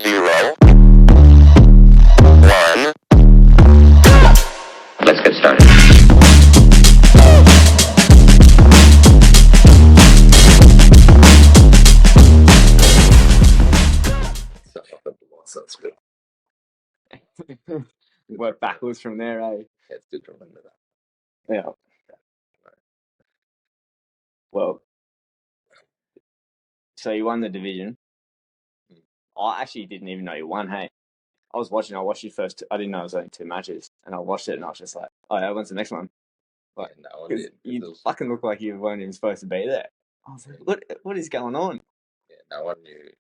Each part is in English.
0, 1. Let's get started. That's good. Work backwards from there, eh? Yeah, it's good to remember that. Yeah. Well, so you won the division. I actually didn't even know you won, hey. I watched your first, I didn't know it was only 2 matches, and I watched it and I was just like, oh yeah, when's the next one? Like, Yeah, no one 'cause did. you fucking look like you weren't even supposed to be there. I was like, what is going on? Yeah, no one knew.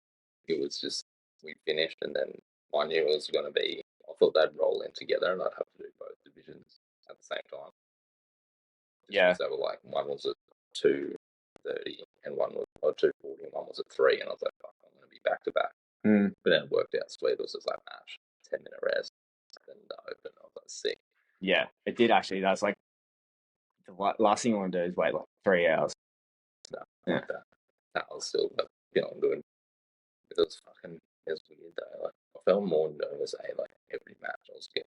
It was just, we finished and then one year was going to be, I thought they'd roll in together and I'd have to do both divisions at the same time. Yeah. So they were like, one was at 2:30 and one was, or 2:40 and one was at 3, and I was like, fuck, I'm going to be back to back. But then it worked out sweet. It was just like match, 10-minute rest, then the open. I was like, sick. Yeah, it did actually. That's like, the last thing you want to do is wait like 3 hours. No, Yeah. like that. That was still, but feeling good. It was fucking, it was weird though. Like, I felt more nervous, like every match I was feeling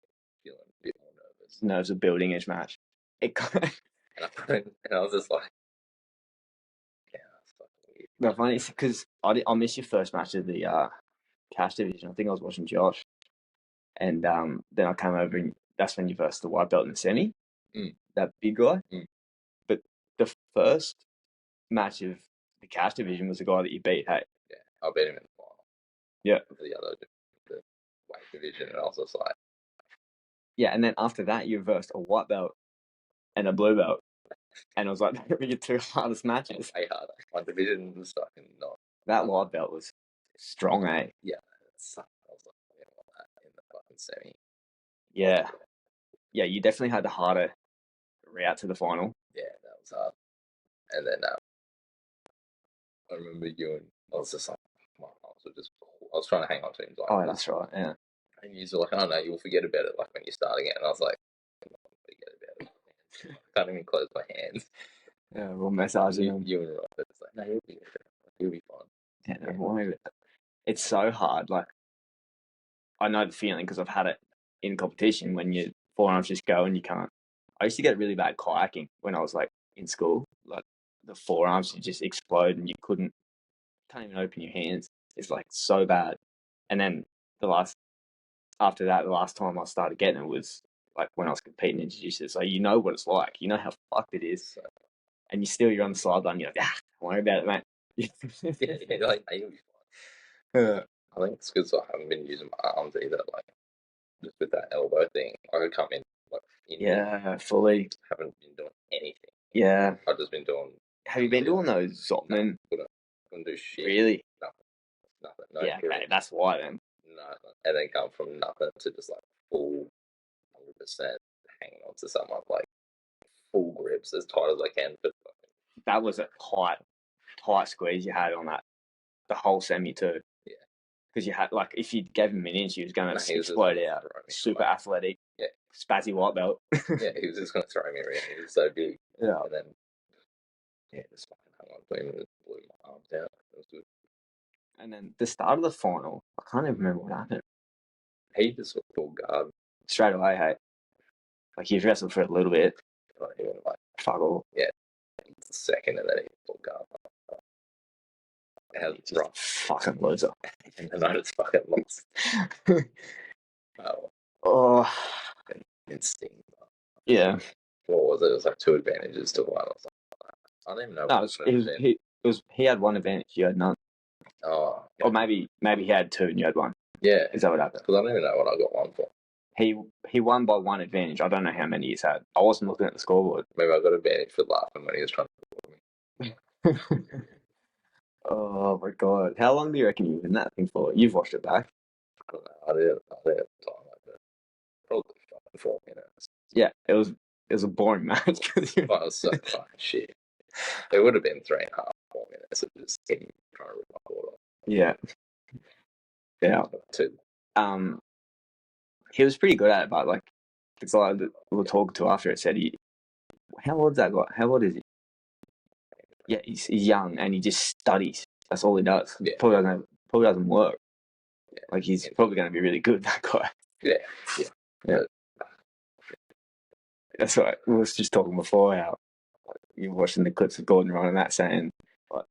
a bit more nervous. Nerves of building each match. And I was just like, yeah, that's fucking weird. The funny is because I missed your first match of the cash division. I think I was watching Josh, and then I came over and that's when you versed the white belt in the semi, that big guy. But the first match of the cash division was the guy that you beat. Hey, Yeah, I beat him in the final. Yeah. For the weight division, and I was just like, yeah, and then after that you versed a white belt and a blue belt, and it was like your 2 hardest matches. way harder. My division was fucking not. That white belt was strong, eh? Yeah, it sucked. I was like, I don't want that in the fucking semi. Yeah. Yeah, you definitely had the harder route to the final. Yeah, that was hard. And then I remember you and I was just like, my arms were just, I was trying to hang on to him. Like, Oh, that's right, yeah. and you were like, oh no, you'll forget about it like when you start again. And I was like, I'm not gonna forget about it. I can't even close my hands. Yeah, we'll massaging them. You and Robert, it's like, no, you'll be fine. Yeah, no, worry about it. It's so hard. Like, I know the feeling because I've had it in competition when your forearms just go and you can't. I used to get really bad kayaking when I was like in school. Like the forearms would just explode and you can't even open your hands. It's like so bad. And then after that, the last time I started getting it was like when I was competing in jiu-jitsu. So you know what it's like. You know how fucked it is. And you're on the sideline. You're like, don't worry about it, mate. Yeah, like, you'll be fine. I think it's because I haven't been using my arms either. Like, just with that elbow thing, I could come in like fully. Haven't been doing anything. Yeah. I've just been doing. Have you been doing those Zotman? Couldn't do shit. Really? Nothing. No yeah, grips. okay, that's why then. Nothing. And then come from nothing to just like full 100% hanging on to someone, like full grips as tight as I can. But that was a tight squeeze you had on that, the whole semi too. Yeah. Because you had, like, if you gave him an inch, he was going to explode out. Super athletic. Yeah. Spazzy white belt. Yeah, he was just going to throw me around. He was so big. Yeah. And then, yeah, just fucking hung on to him and blew my arms out. It was good. And then the start of the final, I can't even remember what happened. He just pulled guard. Straight away, hey. Like, he wrestled for a little bit. He went like, fuck all. Yeah. Second, and then he pulled guard. Right. Fucking loser. And then I just fucking lost. Oh. Instinct. Yeah. What was it? It was like 2 advantages to 1. I was like, I don't even know. No, he had 1 advantage. You had none. Oh. Yeah. Or maybe he had 2 and you had 1. Yeah. Is that what happened? Because I don't even know what I got 1 for. He won by 1 advantage. I don't know how many he's had. I wasn't looking at the scoreboard. Maybe I got advantage for laughing when he was trying to pull me. Oh my god. How long do you reckon you've been that thing for? You've watched it back. I don't know. I did at the time like that. Probably 4 minutes. Yeah, it was a boring match. I was so fucking shit. It would have been 3.5, 4 minutes of just him trying to rip my board off. Yeah. Yeah. He was pretty good at it, but like the guy that we were talking to after it said how old is that guy? How old is he? Yeah, he's young and he just studies. That's all he does. Yeah. Probably doesn't work. Yeah. Like, he's probably going to be really good, that guy. Yeah. That's right. We was just talking before how you're watching the clips of Gordon running that, saying, like,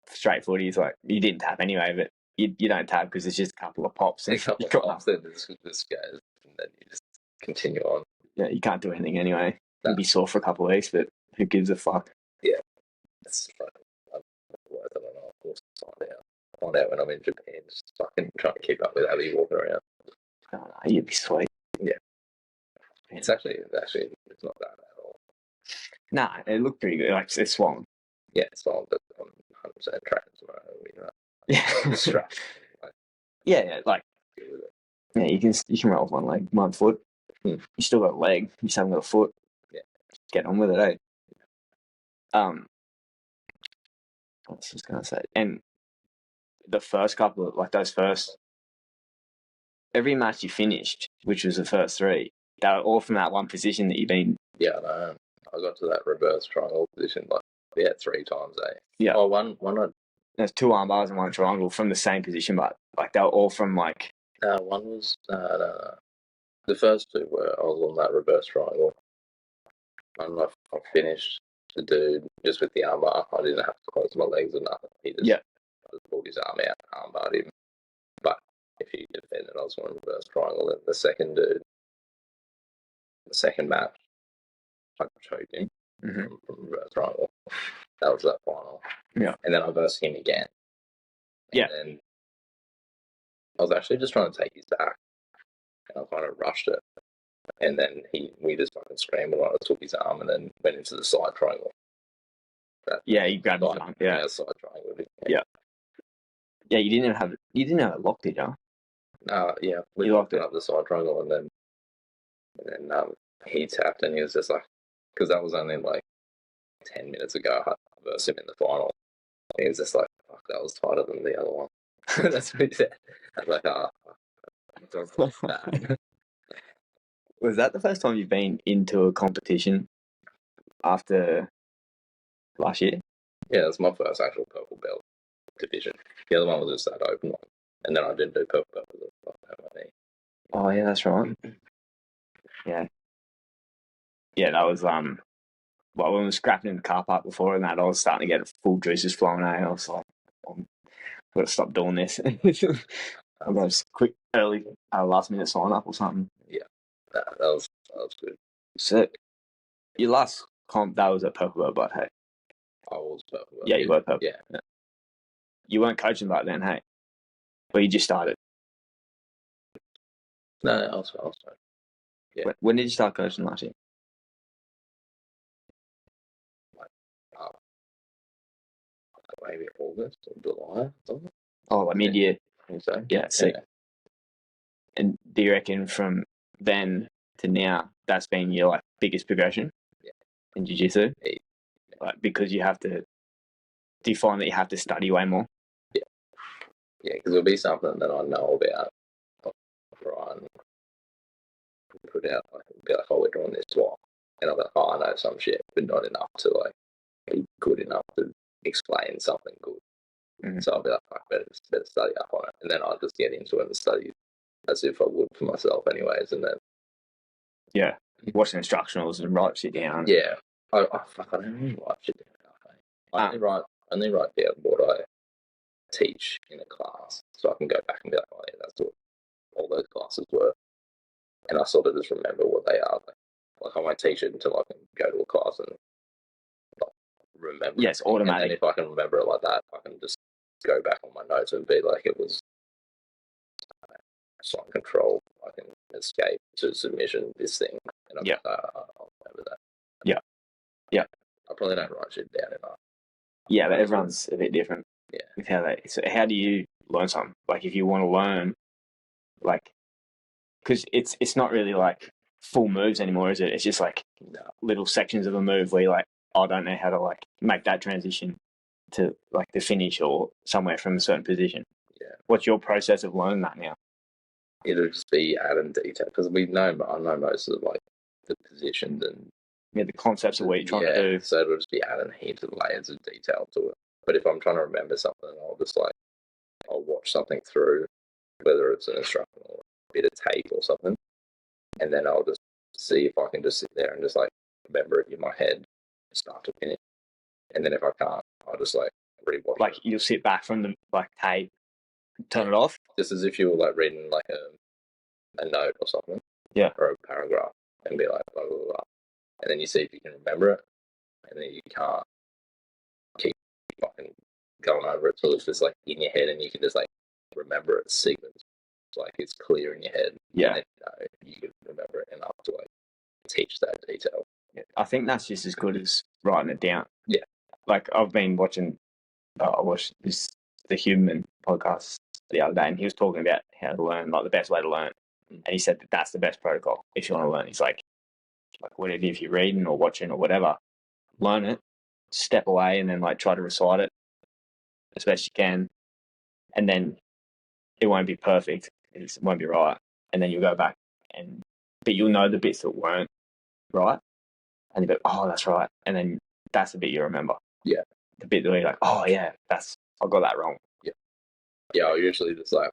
straight footy, he's like, you didn't tap anyway, but you don't tap because it's just a couple of pops. A couple of pops, then this goes, and then you just continue on. Yeah, you can't do anything anyway. No. You'll be sore for a couple of weeks, but who gives a fuck? Yeah. It's like, I don't know. I'll find out when I'm in Japan. Just fucking trying to keep up with Abby walking around. Oh, no, you'd be sweet. Yeah. It's actually it's not that at all. Nah, it looked pretty good. Like, it's swollen. Yeah, it's fine, but I'm 100% training tomorrow. Yeah. Strap. Yeah, like, yeah, you can roll with one leg, one foot. You still got a leg. You just haven't got a foot. Yeah. Get on with it, eh? What was I just gonna say? And the first couple of, like, every match you finished, which was the first three, they were all from that one position that you've been. Yeah, I know. I got to that reverse triangle position like 3 times, eh? Yeah. Oh, one. There's 2 arm bars and 1 triangle from the same position, but like they were all from like. No, one was no. The first 2 were I was on that reverse triangle. And I finished the dude just with the arm bar. I didn't have to close my legs or nothing. He just pulled his arm out, arm barred him. But if he defended, I was on reverse triangle. And the second dude, the second match, I choked him from reverse triangle. That was that final. Yeah. And then I versed him again. Yeah. And then I was actually just trying to take his back. And I kind of rushed it. And then we just fucking scrambled on it, took his arm, and then went into the side triangle. He grabbed his arm. Yeah, side triangle. Yeah, you didn't have it locked, did you? Yeah, you locked it up the side triangle, and then he tapped, and he was just like, because that was only like 10 minutes ago. I versed him in the final. And he was just like, fuck, that was tighter than the other one. That's what he said. I was like, Was that the first time you've been into a competition after last year? Yeah, that's my first actual purple belt division. The other one was just that open one. And then I didn't do purple belt because I my knee. Oh, yeah, that's right. Yeah. Yeah, that was, well, when we were scrapping in the car park before and that, I was starting to get full juices flowing out. I was like, I've got to stop doing this. I've got a quick, early, last minute sign up or something. Yeah, that was good. Sick. Your last comp, that was a purple belt, but hey. I was purple belt. Yeah, you were purple. Yeah. You weren't coaching back then, hey? Or you just started? No, I was yeah. When did you start coaching last year? Maybe August or July. Something. Oh, like mid-year. I think so. Yeah, sick. Yeah. And do you reckon from then to now, that's been your like biggest progression? Yeah. In jiu-jitsu? Yeah. Like, because you have to, do you find that you have to study way more? Yeah. Yeah, because it'll be something that I know about. Brian put out, like, be like, oh, we're doing this swap. And I'm like, oh, I know some shit, but not enough to like be good enough to explain something good. Mm-hmm. So I'll be like, I better study up on it. And then I'll just get into it and study as if I would for myself anyways. And then watch the instructionals and write shit down. Yeah. I don't really write shit down. I only write down what I teach in a class. So I can go back and be like, oh yeah, that's what all those classes were. And I sort of just remember what they are. Like I won't teach it until I can go to a class and like, remember. Yes, automatic. And then if I can remember it like that, I can just go back on my notes and be like, it was side control. I can escape to submission this thing. And I'll remember that. Yeah. I probably don't write shit down enough. Yeah, but everyone's a bit different. Yeah. With how do you learn something? Like if you want to learn, like, because it's not really like full moves anymore, is it? It's just like little sections of a move where you're like, I don't know how to like make that transition to like the finish or somewhere from a certain position. Yeah. What's your process of learning that now? It'll just be adding detail because I know most of like the positions and the concepts of what you're trying to do. So it'll just be adding heaps of layers of detail to it. But if I'm trying to remember something, I'll watch something through whether it's an instruction or a bit of tape or something, and then I'll just see if I can just sit there and just like remember it in my head, start to finish. And then if I can't, I'll just like rewatch. Like you'll sit back from the like tape, turn it off, just as if you were like reading like a note or something, or a paragraph, and be like blah blah blah, and then you see if you can remember it, and then you can't keep fucking going over it till it's just like in your head, and you can just like remember it sequence, like it's clear in your head. Yeah, and you can remember it enough to like teach that detail. I think that's just as good as writing it down. Yeah, like I've been watching. I watched the Human podcast the other day, and he was talking about how to learn, like the best way to learn, and he said that that's the best protocol if you want to learn. He's like whatever, if you're reading or watching or whatever, learn it, step away, and then like try to recite it as best you can, and then it won't be perfect, it won't be right, and then you'll go back but you'll know the bits that weren't right, and you'll be oh that's right, and then that's the bit you remember. Yeah, the bit that you're like oh yeah, I got that wrong. Yeah, I usually just like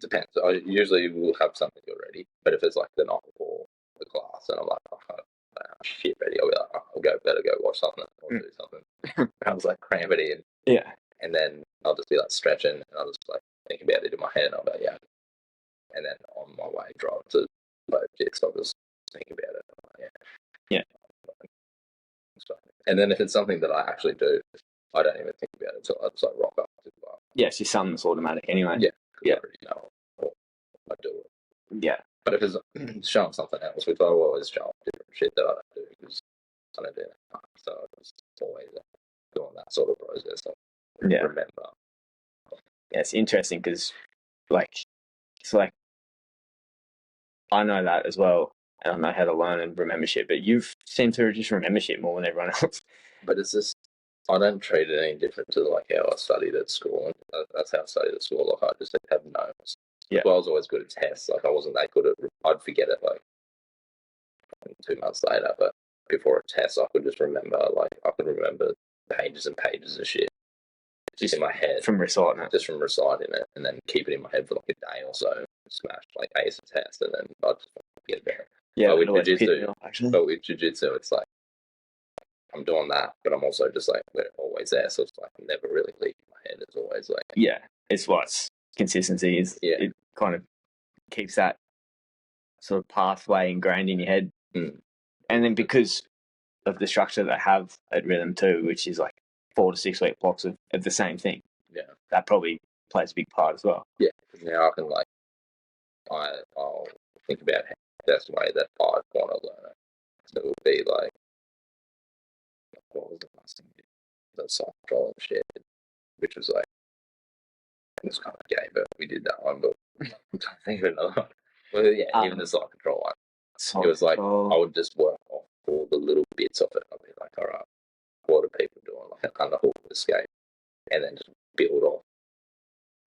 depends. I usually will have something already, but if it's like the night before the class and I'm like, oh, shit ready, I'll be like, oh, better go watch something or do something. I was like cram it in. Yeah. And then I'll just be like stretching and I'll just like think about it in my head and I'll be like, yeah. And then on my way driving to Jits, I'll just think about it. Like, yeah. And then if it's something that I actually do, I don't even think about it until I just like rock up to the bar. Yeah, it's just something that's automatic anyway. Yeah. Yeah. I already know I do it. Yeah. But if it's showing something else, which I always show different shit that I don't do because I don't do that. So it's always doing that sort of process. So remember. Yeah, it's interesting because, like, it's like I know that as well, and I know how to learn and remember shit. But you seem to just remember shit more than everyone else. But it's just I don't treat it any different to like how I studied at school. And that's how I studied at school. Like I just have notes. Yeah. Well, I was always good at tests. Like I wasn't that good at. I'd forget it like 2 months later. But before a test, I could just remember. Like I could remember pages and pages of shit just in my head from reciting it. Just from reciting it, and then keep it in my head for like a day or so. Smash like ace a test, and then I'd just get there. Yeah, but with jiu-jitsu, it's like I'm doing that, but I'm also just like we're always there, so it's like I'm never really leaving my head. It's always like it's what's consistency is. Yeah, it kind of keeps that sort of pathway ingrained in your head, and then because of the structure they have at Rhythm too, which is like 4 to 6 week blocks of the same thing. Yeah, that probably plays a big part as well. Yeah, because now I can like I'll think about how the best way that I'd want to learn it. So it would be like what was the last thing? The soft control and shit, which was like it was kind of gay, but we did that one. But I'm trying to think of another one. Well, yeah, even the soft control one. It was like I would just work off all the little bits of it. I'd be like, all right, what are people doing? Like an underhook escape, and then just build off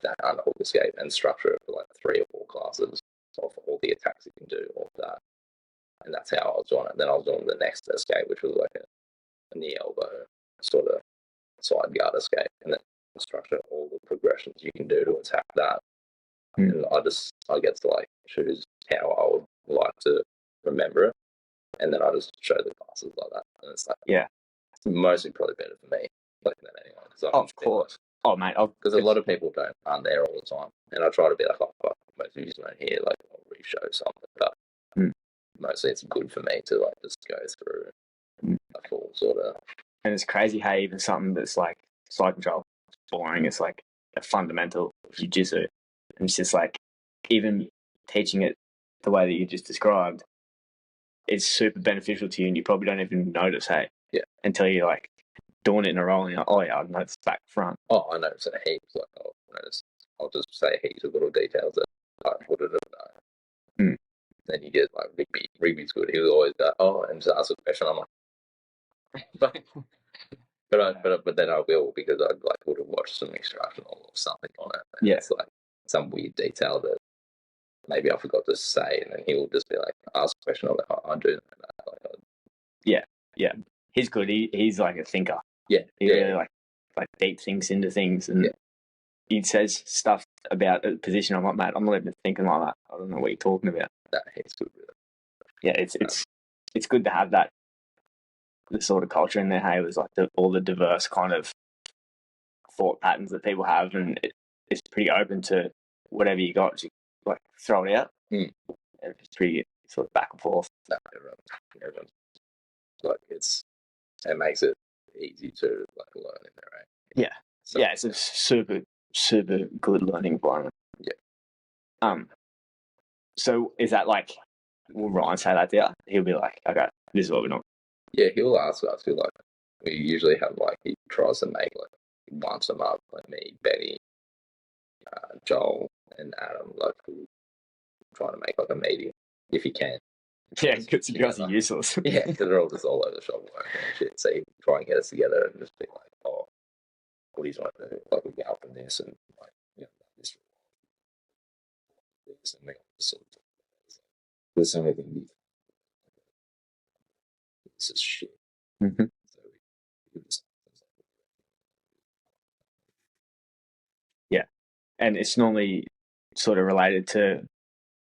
that underhook escape and structure it for like 3 or 4 classes of all the attacks you can do, all of that. And that's how I was doing it. Then I was doing the next escape, which was like a knee elbow sort of side guard escape, and then structure all the progressions you can do to attack that. And I get to like choose how I would like to remember it, and then I just show the classes like that. And it's like it's mostly probably better for me like than anyone. Of course. Oh mate, because a lot of people aren't there all the time, and I try to be like, oh, fuck, most of you don't hear, like I'll re-show something, but mostly it's good for me to like just go through a full sort of. And it's crazy how even something that's like side control, it's boring. It's like a fundamental jiu-jitsu, and it's just like even teaching it the way that you just described, it's super beneficial to you, and you probably don't even notice, until you're like doing it in a row, and you're like, oh yeah, I noticed back front. Oh, I noticed it heaps. Like I'll just say heaps of little details that I wouldn't have known. Then you get like Rigby's good. He was always like, oh, and just ask a question. I'm like, but then I will, because I like would have watched some instructional or something on it. And it's like some weird detail that maybe I forgot to say, and then he will just be like, ask a question. I'm like, oh, I do know that. Like, yeah. He's good. He's like a thinker. Yeah, he really like deep thinks into things, and he says stuff about a position. I'm like, mate, I'm not even thinking like that. I don't know what you're talking about. He's good with it. Yeah, it's good to have that the sort of culture in there. Hey, there's like all the diverse kind of thought patterns that people have, and it's pretty open to whatever you got. You like throw it out. Mm. And it's pretty sort of back and forth. No, everyone's like it makes it easy to like learn in there, right? Yeah, so, yeah, it's a super good learning environment. Yeah. So is that like, will Ryan say that to you? He'll be like, okay, this is what we're doing. Yeah, he'll ask us. He'll like, we usually have like, he tries to make like once a month, like me, Benny, Joel, and Adam, like trying to make like a meeting if he can. Yeah, because you guys are useless. Yeah, because they're all just all over the shop working and shit. So he try and get us together and just be like, oh, what do you want to do? Like we get up in this and like, you know, this and we sort of there's so many things. This is shit. Mm-hmm. So we just, yeah, and it's normally sort of related to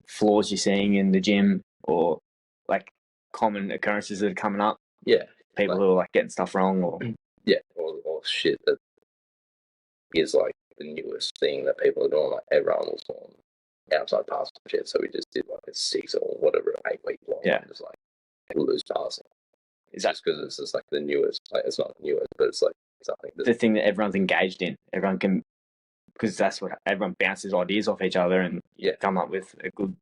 flaws you're seeing in the gym or like common occurrences that are coming up. Yeah, people who are like getting stuff wrong, or yeah, or shit that is like the newest thing that people are doing. Like everyone was doing outside pass and shit, so we just did like a 6 or whatever 8 week long. Yeah, just like loose passing. Is that because it's just like the newest? Like it's not the newest, but it's like something the thing that everyone's engaged in. Everyone can, because that's what everyone bounces ideas off each other and come up with a good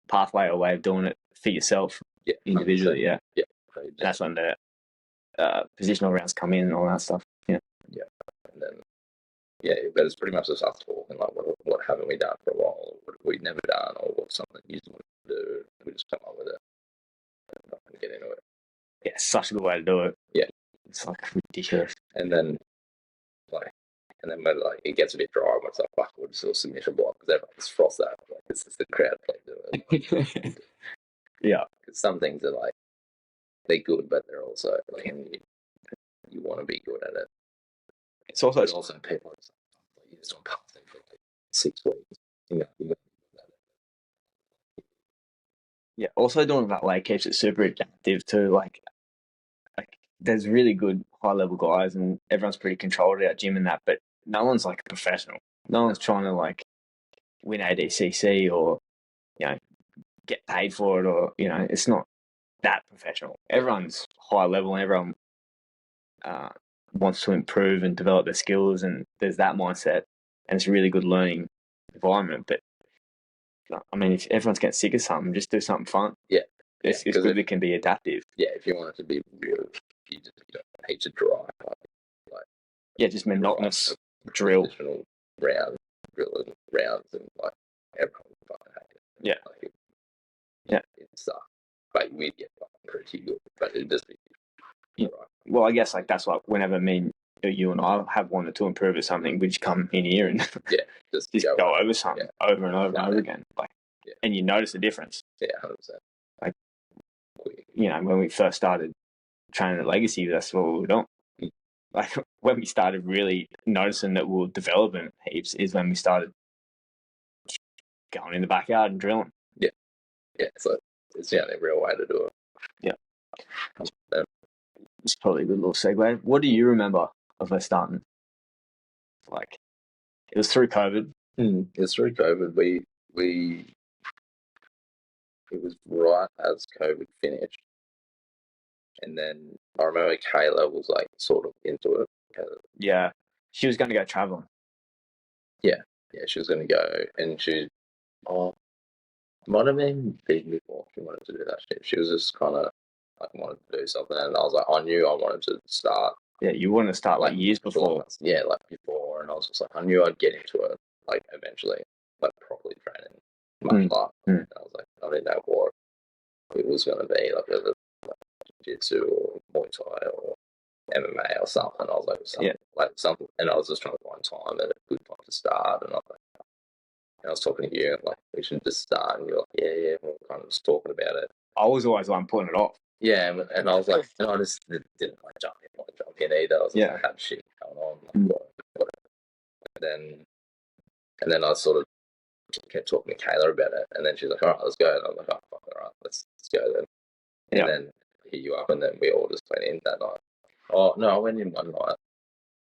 pathway or way of doing it for yourself individually. 100%. Yeah. And that's when the positional rounds come in and all that stuff. Yeah. And then but it's pretty much just us talking like what haven't we done for a while, or what have we never done, or what's something you want to do. We just come up with it and get into it. Yeah, it's such a good way to do it. Yeah, it's like ridiculous. And then when like it gets a bit dry, it's like fuck, we'll just do a submission block because everyone's frost that. Like it's just the crowd play do it. Yeah, because some things are like they're good, but they're also like you want to be good at it. It's also people are just like, you just don't pass them for like 6 weeks. You know, yeah, also doing that way keeps it super adaptive too. Like there's really good high level guys and everyone's pretty controlled at our gym and that, but no one's like a professional. No one's trying to like win ADCC or, you know, get paid for it, or, you know, it's not that professional. Everyone's high level and everyone wants to improve and develop their skills, and there's that mindset, and it's a really good learning environment. But I mean, if everyone's getting sick of something, just do something fun. Yeah. It's good it can be adaptive. Yeah, if you want it to be real, you don't need to dry. Like just monotonous drill. Rounds and like everyone would fucking hate it. Yeah. Like, it sucks. But we'd get pretty good. But it'd just be right. Well, I guess like that's like whenever you and I have wanted to improve at something, we just come in here and just go over something over and over and over again. Like, and you notice the difference. Yeah, 100%. Like, you know, when we first started training at Legacy, that's what we were doing. Like when we started really noticing that we were developing heaps is when we started going in the backyard and drilling. Yeah. So it's the only real way to do it. Yeah. It's probably a good little segue. What do you remember of us starting? Like, it was through COVID. It's through COVID. It was right as COVID finished. And then I remember Kayla was like sort of into it. Yeah. She was going to go traveling. Yeah, she was going to go, and might have been big before she wanted to do that shit. She was just kind of like wanted to do something, and I was like, I knew I wanted to start. Yeah, you wanted to start like years before. Yeah, like before, and I was just like, I knew I'd get into it, like eventually, like properly training martial art. And I was like, I didn't know what it was going to be, like whether jiu-jitsu or Muay Thai or MMA or something. I was like, something, and I was just trying to find time and a good time to start. And I was like, and I was talking to you, and like, we should just start. And you're like, yeah, we're kind of just talking about it. I was always the one putting it off. Yeah, and I was like, and I just didn't like jump in either. I was like, I had shit going on. Like, whatever. and then I sort of kept talking to Kayla about it, and then she's like, "All right, let's go." And I'm like, "Oh, fuck, all right, let's go then." And then hit you up, and then we all just went in that night. Oh no, I went in one night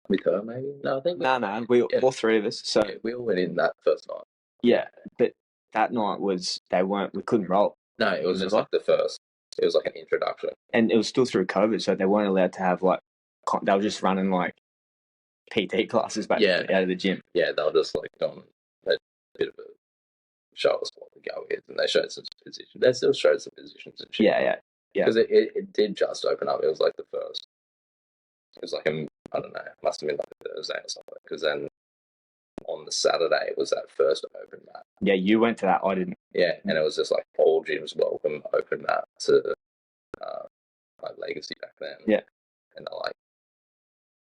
with her, maybe. No, I think we all three of us. So we all went in that first night. Yeah, but that night was we couldn't roll. No, it was just like the first. It was like an introduction, and it was still through COVID, so they weren't allowed to have like. They were just running like PT classes back out of the gym. Yeah, they were just like on a bit of a show us what to go with, and they showed some positions. They still showed some positions and shit. Yeah. Because it did just open up. It was like the first. It was like I don't know. It must have been like a Thursday or something. Because then on the Saturday it was that first open mat. Yeah, you went to that. I didn't. Yeah, and it was just like all gyms welcome open mat to like Legacy back then. Yeah, and they're like,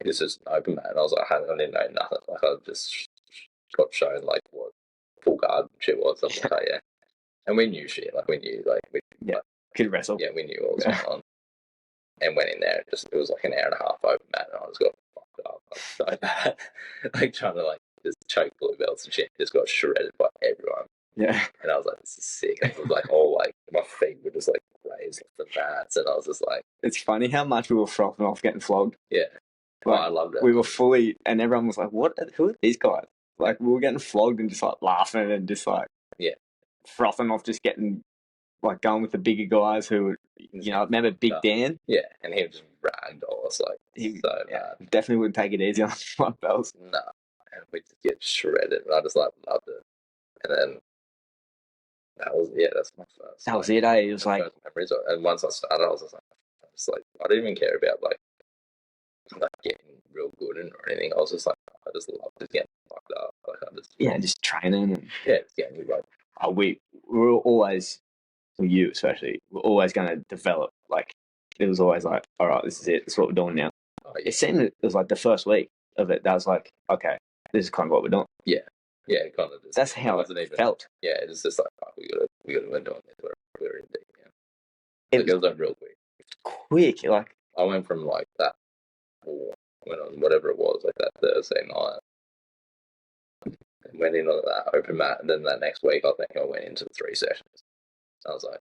"This is an open mat." And I was like, I didn't know nothing. Like I just got shown like what full guard shit was. I was like, oh yeah, and we knew shit. Like we knew could wrestle. Yeah, we knew what was going on. And went in there. It was like an hour and a half open mat, and I just got fucked up so bad. Like trying to like just choke blue belts and shit. Just got shredded by everyone. Yeah. And I was like, this is sick. And it was like all like my feet were just like raised off the mats, and I was just like, it's funny how much we were frothing off getting flogged. Yeah. Like, I loved it. We were fully, and everyone was like, "What? Who are these guys?" Like we were getting flogged and just like laughing and just like frothing off, just getting like going with the bigger guys who, remember Big Dan? Yeah, and he just ragdoll us like so bad. Definitely wouldn't take it easy on my belts. No, and we just get shredded, and I just like loved it. And then that's my first. That was it. It was like memories. And once I started, I was just like, I didn't even care about like getting real good or anything. I was just like, I just loved just getting fucked up. Like I just just training and just getting like. We were always, for you especially, we're always going to develop. Like it was always like, all right, this is it. This is what we're doing now. Oh, yeah. It seemed it was like the first week of it. That was like, okay, this is kind of what we're doing. Yeah, it kind of. Just, that's how it felt. Yeah, it was just like, oh, we gotta win doing this. We're in deep. Yeah, it was done real quick. Quick, like I went from like that. Went on whatever it was, like that Thursday night. Went in on that open mat, and then that next week, I think I went into 3 sessions. I was like,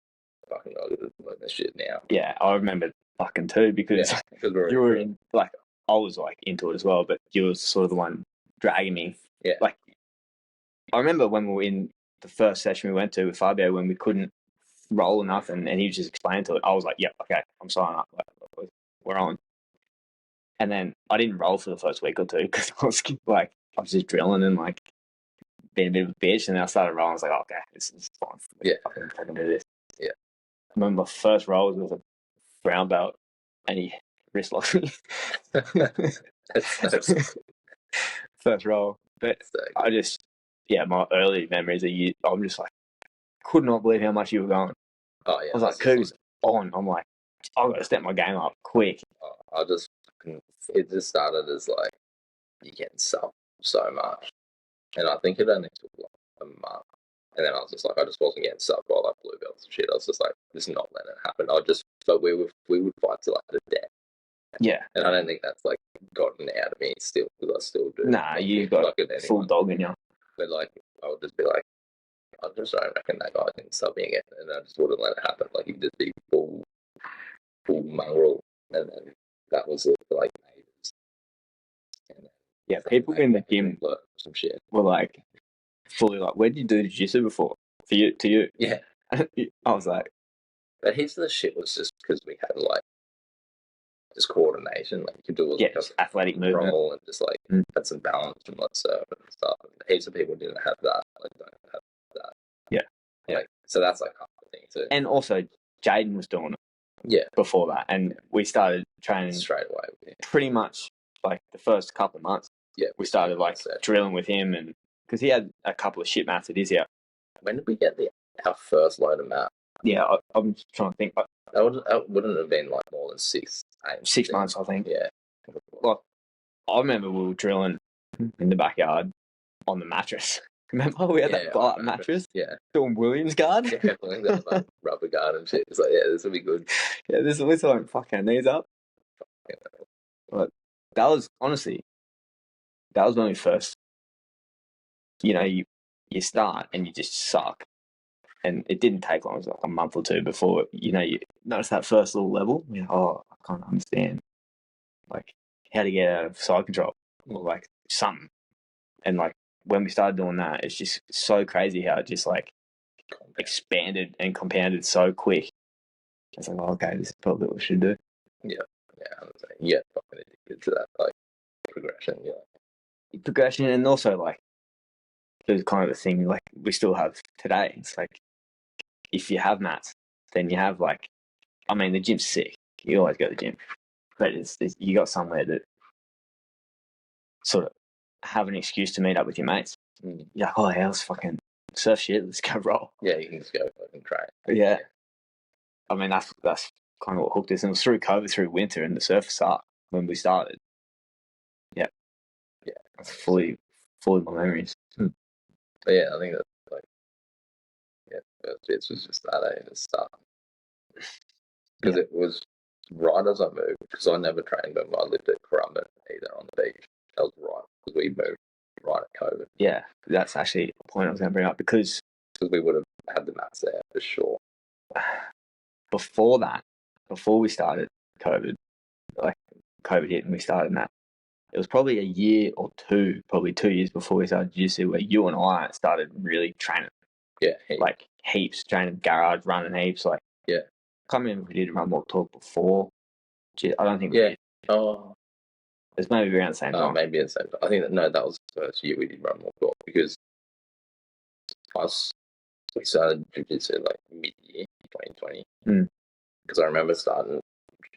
"Fucking, I gotta learn this shit now." Yeah, I remember fucking too because you were in like I was like into it as well, but you were sort of the one dragging me. Yeah, like I remember when we were in the first session we went to with Fabio when we couldn't roll enough, and he was just explaining to it. I was like, "Yeah, okay, I'm signing up. Like, we're on." And then I didn't roll for the first week or two because I was just drilling and like being a bit of a bitch. And then I started rolling. I was like, okay, this is fine. Yeah, I can do this. Yeah. I remember my first roll was with a brown belt, and he wrist locked me. First roll, but I just my early memories of I'm just like could not believe how much you were going. Oh yeah, I was like, "Who's on?" I'm like, I've got to step my game up quick. It just started as like you getting subbed so much, and I think it only took like a month, and then I was just like, I just wasn't getting subbed by like blue belts and shit. I was just like, this is not letting it happen. But we would fight to like the death. Yeah, and I don't think that's like gotten out of me still because I still do. Nah, you got like full dog in you. But like, I would just be like, I just don't reckon that guy can sub me again, and I just wouldn't let it happen. Like he'd just be full mongrel, and then that was it for like ages. Yeah, people in the gym some shit were like fully like, where did you do jiu-jitsu before? To you? Yeah. I was like, but here's the shit was just because we had like just coordination, like you could do like athletic movement and just like had some balance and like surf and stuff. And heaps of people didn't have that, like don't have that. Yeah. Like, so that's like half the thing too. And also Jaden was doing it. Yeah. Before that, and we started training straight away. Yeah. Pretty much like the first couple of months. Yeah, we started like drilling with him, and because he had a couple of shit mats at his house. When did we get our first load of mat? Yeah, I'm trying to think. That wouldn't have been like more than 6 months, I think. Yeah. Like, I remember we were drilling in the backyard on the mattress. Remember we had that blow-up mattress? Yeah. Doing Williams guard? Yeah, like rubber guard and shit. It's like, yeah, this will be good. Yeah, this will fuck our knees up. But that was, honestly, when we first you start and you just suck. And it didn't take long. It was like a month or two before, you notice that first little level. I can't understand, like, how to get out of side control or, like, something. And, like, when we started doing that, it's just so crazy how it just, like, expanded and compounded so quick. It's like, okay, this is probably what we should do. Yeah, fucking addicted to that, like, progression, Progression, and also, like, it was kind of the thing, like, we still have today. It's like, if you have mats, then you have, like, I mean, the gym's sick. You always go to the gym. But you got somewhere that sort of have an excuse to meet up with your mates. You're like, oh, yeah, let's fucking surf shit. Let's go roll. Yeah, you can just go fucking try it. Yeah. I mean, that's kind of what hooked us. And it was through COVID, through winter, and the surf sucked when we started. Yeah. Yeah. That's fully my memories. But yeah, I think that's like, first bits was just that, to start. Because it was right as I moved, because I never trained when I lived at Currumbin either on the beach. That was right, because we moved right at COVID. Yeah, that's actually a point I was going to bring up, because we would have had the mats there for sure. Before we started COVID, like, COVID hit and we started that, it was probably a year or two, probably 2 years before we started jiu-jitsu, where you and I started really training. Yeah, like heaps, training garage, running heaps. Like, yeah, I can't remember if we did run walk talk before. I don't think we did. Oh, it's maybe around the same time. Maybe at the same time. I think that was the first year we did run walk talk, because we started jiu-jitsu like mid-year 2020. Because I remember starting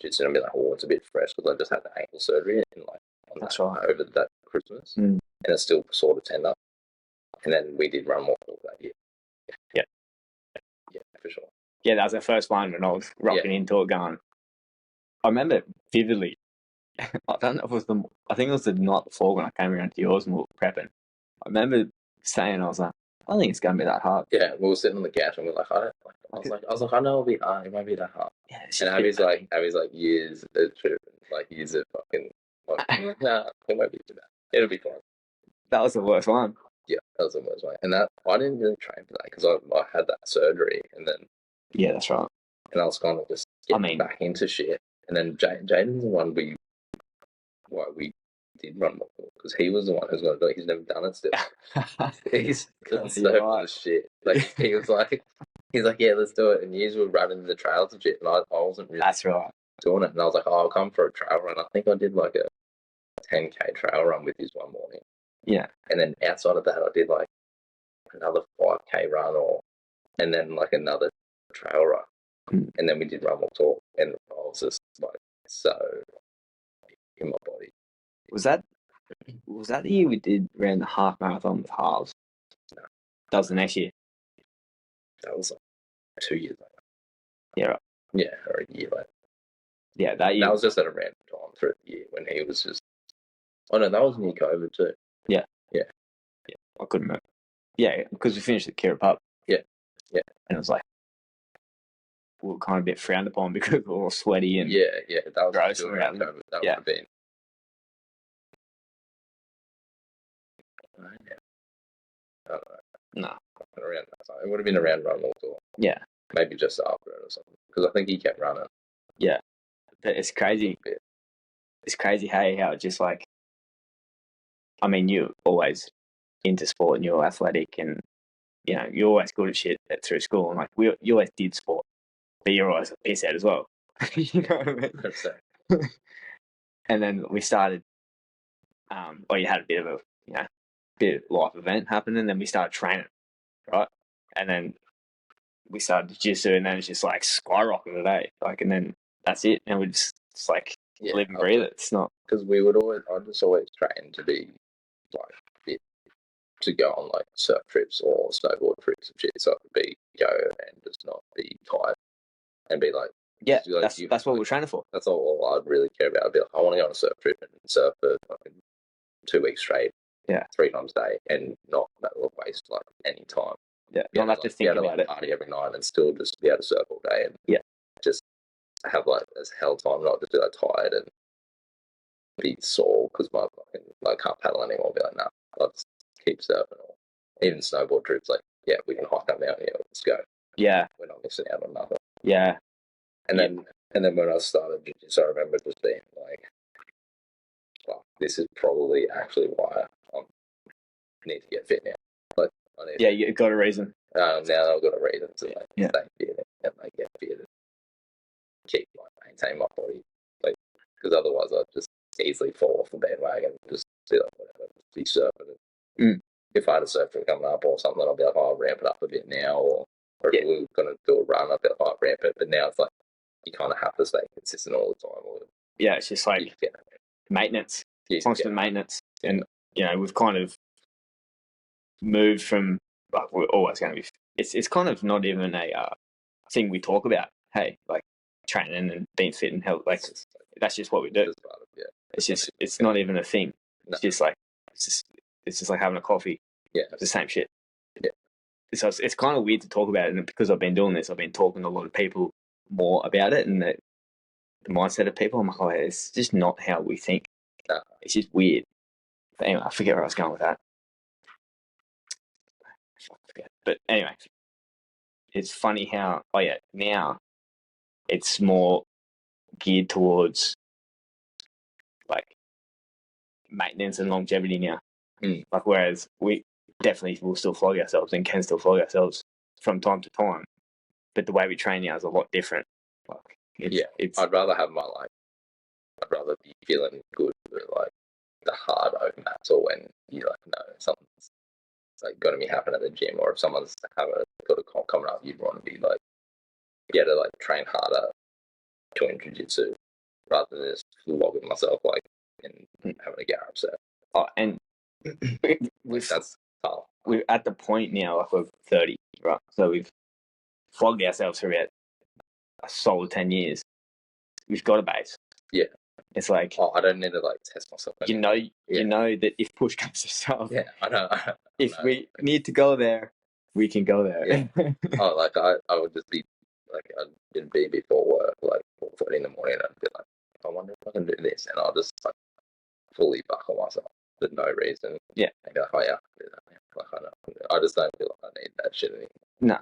jiu-jitsu and be like, oh, it's a bit fresh, because I just had the ankle surgery and like over that Christmas, and it's still sort of tender. And then we did run walk talk that year. Yeah, for sure. Yeah, that was the first one when I was rocking into it going. I remember vividly. I don't know if it was I think it was the night before when I came around to yours and we were prepping. I remember saying, I was like, I don't think it's going to be that hard. Yeah, we were sitting on the couch and we were like, I was like, I know it'll be hard. It won't be that hard. Yeah, and Abby's like, years of trip, like years of fucking, like, nah, it won't be too bad. It'll be fine. That was the worst one. Yeah, that was the worst one. And that, I didn't really train for that because I had that surgery, and then. Yeah, that's right. And I was kind of just getting back into shit. And then Jaden's the one we did run more for, because he was the one who's going to do it. He's never done it still. He's so shit. Like, he's like, yeah, let's do it. And you were running the trails and shit, and I wasn't really doing it. And I was like, oh, I'll come for a trail run. I think I did like a 10K trail run with you one morning. Yeah. And then outside of that, I did like another 5K run, and then like another trail run. And then we did run walk talk, and I was just like so in my body. Was that the year we did ran the half marathon with halves? No. That was the next year. That was like 2 years later. Yeah, right. Yeah, or a year later. Yeah, that year. That was just at a random time through the year when he was just. Oh no, that was near COVID too. Yeah. Yeah. I couldn't remember. Yeah, because we finished at Kira Pub. Yeah. And it was like, we were kind of a bit frowned upon because we were all sweaty and that was gross around COVID. That would have been. I don't know. No. Around that time. It would have been around run walk talk. Yeah. Maybe just after it or something. Because I think he kept running. Yeah. But it's crazy. It's crazy how it just like, I mean, you're always into sport and you're athletic and, you're always good at shit through school. And like, you always did sport, but you're always a piss out as well. You know what I mean? And then we started, you had a bit of a life event happen, and then we started training, right? And then we started jiu-jitsu, and then it's just like skyrocketed, like, and then that's it. And we just like live and breathe it. It's not because I just always train to be like fit to go on like surf trips or snowboard trips and shit, so I could go and just not be tired and be like, that's what we're training for. That's all I'd really care about. I'd be like, I want to go on a surf trip and surf for fucking 2 weeks straight, 3 times a day, and not waste like any time. Yeah, not have to think about it. Party every night and still just be able to surf all day and just have like as hell time, not just be like tired and be sore because I can't paddle anymore. I'll be like, nah, I'll just keep surfing. even snowboard trips, like, yeah, we can hike up now, yeah, let's go. Yeah. We're not missing out on nothing. Yeah. And then when I started jiu-jitsu, I remember just being like, well, this is probably actually why I need to get fit now. Like, you've got a reason. Now I've got a reason to like stay fit and like get fit and keep maintain my body, like, because otherwise I'd just easily fall off the bandwagon and just be like, whatever, be surfing. If I had a surfer coming up or something, I'll be like, oh, I'll ramp it up a bit now, or if we're gonna do a run, I'll be like, oh, I'll ramp it. But now it's like you kind of have to stay consistent all the time. Or it's just like maintenance, constant maintenance, and we've kind of moved from like we're always going to be. It's kind of not even a thing we talk about. Hey, like training and being fit and health, like that's just what we do. It's not even a thing. No. It's just like having a coffee. Yeah, it's the same shit. Yeah. So it's kind of weird to talk about it, and because I've been doing this, I've been talking to a lot of people more about it, and the mindset of people. I'm like, oh, it's just not how we think. No. It's just weird. But anyway, I forget where I was going with that. But anyway, it's funny how now it's more geared towards like maintenance and longevity now. Like whereas we definitely will still flog ourselves and can still flog ourselves from time to time, but the way we train now is a lot different. Like I'd rather have I'd rather be feeling good with like the hard open mats, or when you like know something's like going to be happening at the gym, or if someone's got a comp coming up, you'd want to be like to like train harder doing jiu-jitsu rather than just flogging myself like and having a get upset. Oh, and that's tough. We're at the point now, like we're 30, right? So we've flogged ourselves for about a solid 10 years. We've got a base. Yeah. It's like, I don't need to like test myself anymore. You know that if push comes to shove, I know. If we need to go there, we can go there. Yeah. I would just be like, I'd be before work, like 4:30 in the morning, and I'd be like, I wonder if I can do this, and I'll just like fully buckle myself for no reason. Yeah. And be like, oh yeah, I can do that. Like, I just don't feel like I need that shit anymore. No.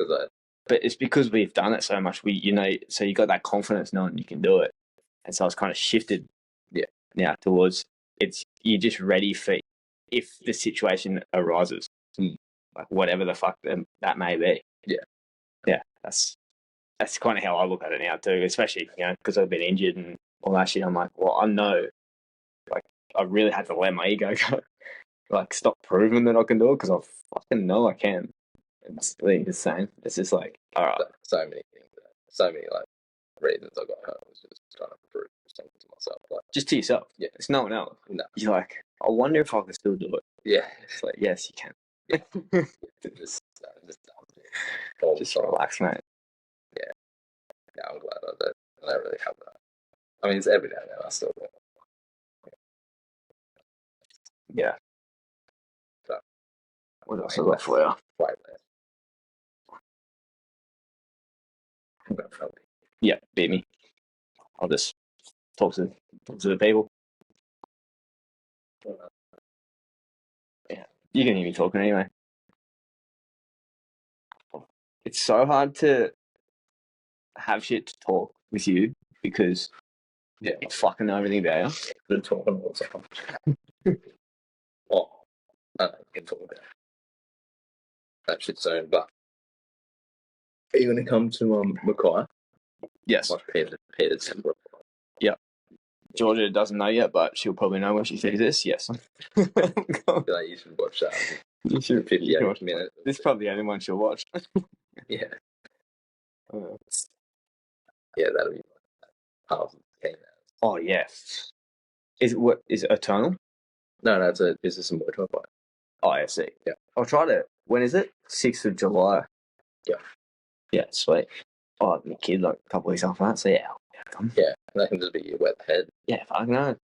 But it's because we've done it so much. So you got that confidence knowing you can do it, and so it's kind of shifted. Yeah. Now towards you're just ready for if the situation arises, like whatever the fuck that may be. Yeah. Yeah. That's kind of how I look at it now too, especially because I've been injured and all that shit. I'm like, well, I know, like I really had to let my ego go, like stop proving that I can do it because I fucking know I can. It's really the same. It's just like, all right. So many things, so many like reasons I got home was just trying to prove something to myself, like just to yourself. Yeah, it's no one else. No, you're like, I wonder if I can still do it. Yeah, it's like, yes, you can. Yeah. just relax, mate. Yeah, yeah, I'm glad I don't really have that. I mean, it's every day now. I still do it. Yeah. So, what else I got for you? Quite less. Yeah, beat me. I'll just talk to the people. Yeah, you can hear me talking anyway. It's so hard to have shit to talk with you because I fucking know everything about you. Good talking all the time. Oh, I can talk about that shit soon, but are you going to come to Mackay? Yes. Watch Peter's temple. Yep. Georgia doesn't know yet, but she'll probably know when she sees this. Yes. I feel like you should watch that. You should. 58 minutes. This is probably the only one she'll watch. Yeah. Yeah, that'll be half 10 minutes. Oh yeah. Is it Eternal? No, it's just a Muay Thai fight. Oh, I see. Yeah. I'll try to. When is it? 6th of July. Yeah. Yeah, sweet. Oh, my kid like a couple weeks after that, so yeah. Yeah, that can just be your wet head. Yeah, fuck no.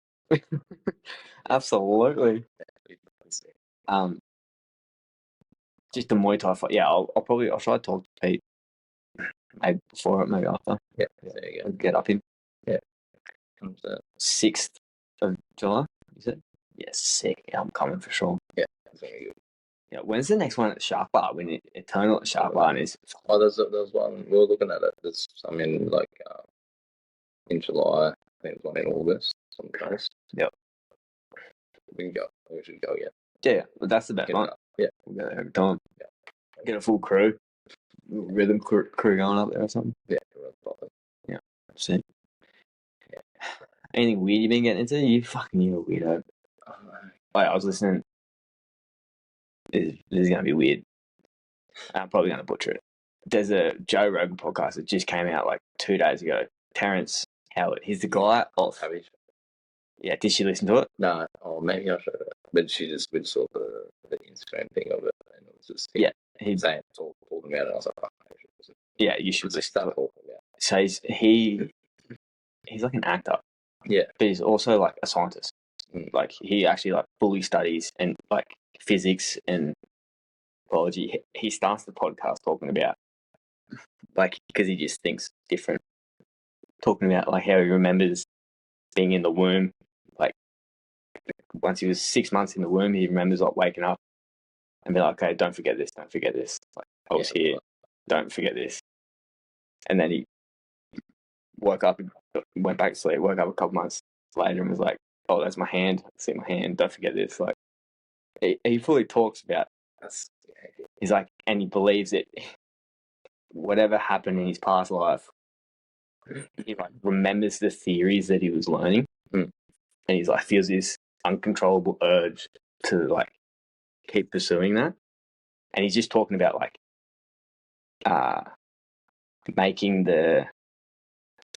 Absolutely. Just a Muay Thai fight. Yeah, I'll try to talk to Pete. Maybe before it, maybe after. Yeah, there you go. I'll get up in. Yeah. Comes 6th of July, is it? Yeah, sick. Yeah, I'm coming for sure. Yeah, that's very good. Yeah, when's the next one at the Shark Bar? When Eternal at the Shark Bar is. Oh, there's one. We were looking at it. There's some in in July. I think there's one in August. Some place. Yep. We can go. We should go. Yeah. Yeah, but that's the best one. Yeah. We'll go there every time. Yeah. Get a full crew. Rhythm crew going up there or something. Yeah. Yeah. That's it. Yeah. Anything weird you've been getting into? You're a weirdo. I was listening. This is going to be weird. I'm probably going to butcher it. There's a Joe Rogan podcast that just came out like 2 days ago. Terrence Howard. He's the guy of. Yeah, did she listen to it? No. Oh, maybe I should. But we saw the Instagram thing of it, and it was just he's saying talking about it. I was like, yeah, you should listen to it. About. So he's like an actor. Yeah, but he's also like a scientist. Like he actually like fully studies and like physics and biology. He starts the podcast talking about like because he just thinks different. Talking about like how he remembers being in the womb. Like once he was 6 months in the womb, he remembers like waking up and be like, okay, don't forget this. Like I was here. Don't forget this. And then he woke up and went back to sleep. Woke up a couple months later and was like, oh, that's my hand. See my hand. Don't forget this. Like he fully talks about. He's like, and he believes that whatever happened in his past life, he like remembers the theories that he was learning, and he's like feels this uncontrollable urge to like keep pursuing that. And he's just talking about like making the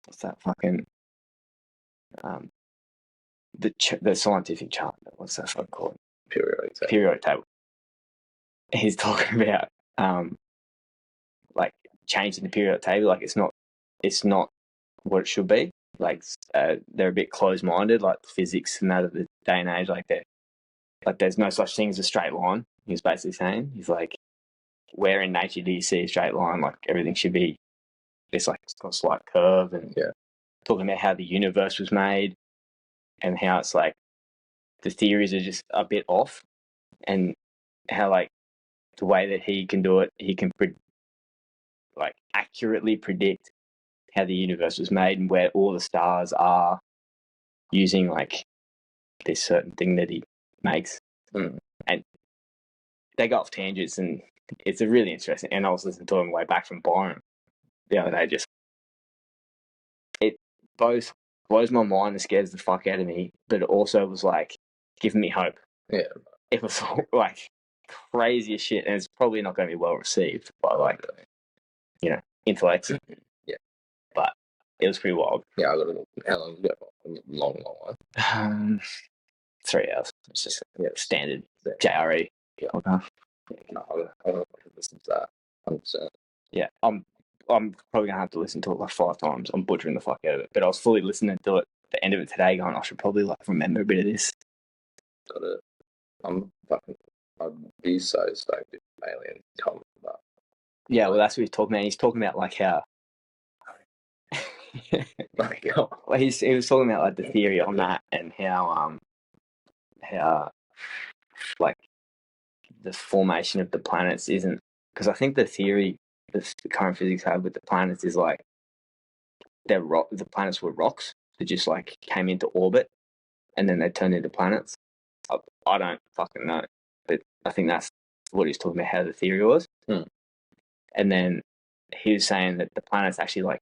what's that fucking the scientific chart. What's that fucking called? Periodic table. He's talking about like changing the periodic table. Like it's not what it should be. Like they're a bit closed-minded, like physics and that of the day and age. Like there's no such thing as a straight line. He was basically saying, he's like, where in nature do you see a straight line? Like everything should be it's like it's got a slight curve, and talking about how the universe was made and how it's like the theories are just a bit off, and how like the way that he can do it, he can like accurately predict how the universe was made and where all the stars are using like this certain thing that he makes. And they go off tangents, and it's a really interesting. And I was listening to him way back from Byron the other day. Just it blows my mind and scares the fuck out of me, but it also was like giving me hope. Yeah, it was like crazy as shit, and it's probably not going to be well received by like intellects. Yeah, but it was pretty wild. Yeah, I got a how long? Long one. 3 hours. It's just standard JRE. Yeah. Okay. I'll listen to that. 100%. Yeah, I'm probably gonna have to listen to it like 5 times. I'm butchering the fuck out of it, but I was fully listening to it at the end of it today, going, I should probably like remember a bit of this. Got it. I'd be so stoked if aliens come. But yeah, well, that's what he's talking about. He's talking about like how. Well, he was talking about like the theory on that, and how like the formation of the planets isn't, because I think the theory that the current physics have with the planets is like the planets were rocks that just like came into orbit and then they turned into planets. I don't fucking know, but I think that's what he's talking about, how the theory was. And then he was saying that the planets actually like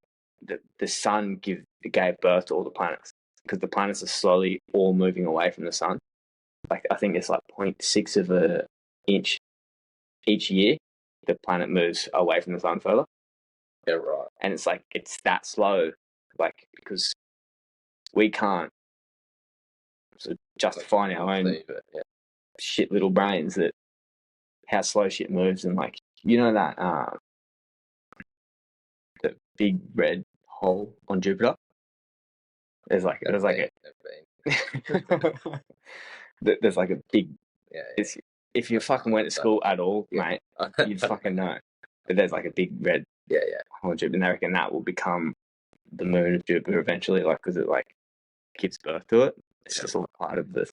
the sun gave birth to all the planets, because the planets are slowly all moving away from the sun. Like I think it's like 0.6 of an inch each year. The planet moves away from the sun further. Yeah, right. And it's like it's that slow, like because we can't justify our own shit little brains that how slow shit moves, and like that the big red hole on Jupiter. There's like a there's like a big if you fucking went to school at all, mate, you'd fucking know. But there's like a big red hole on Jupiter, and I reckon that will become the moon of Jupiter eventually, like because it like gives birth to it. It's just all part of this.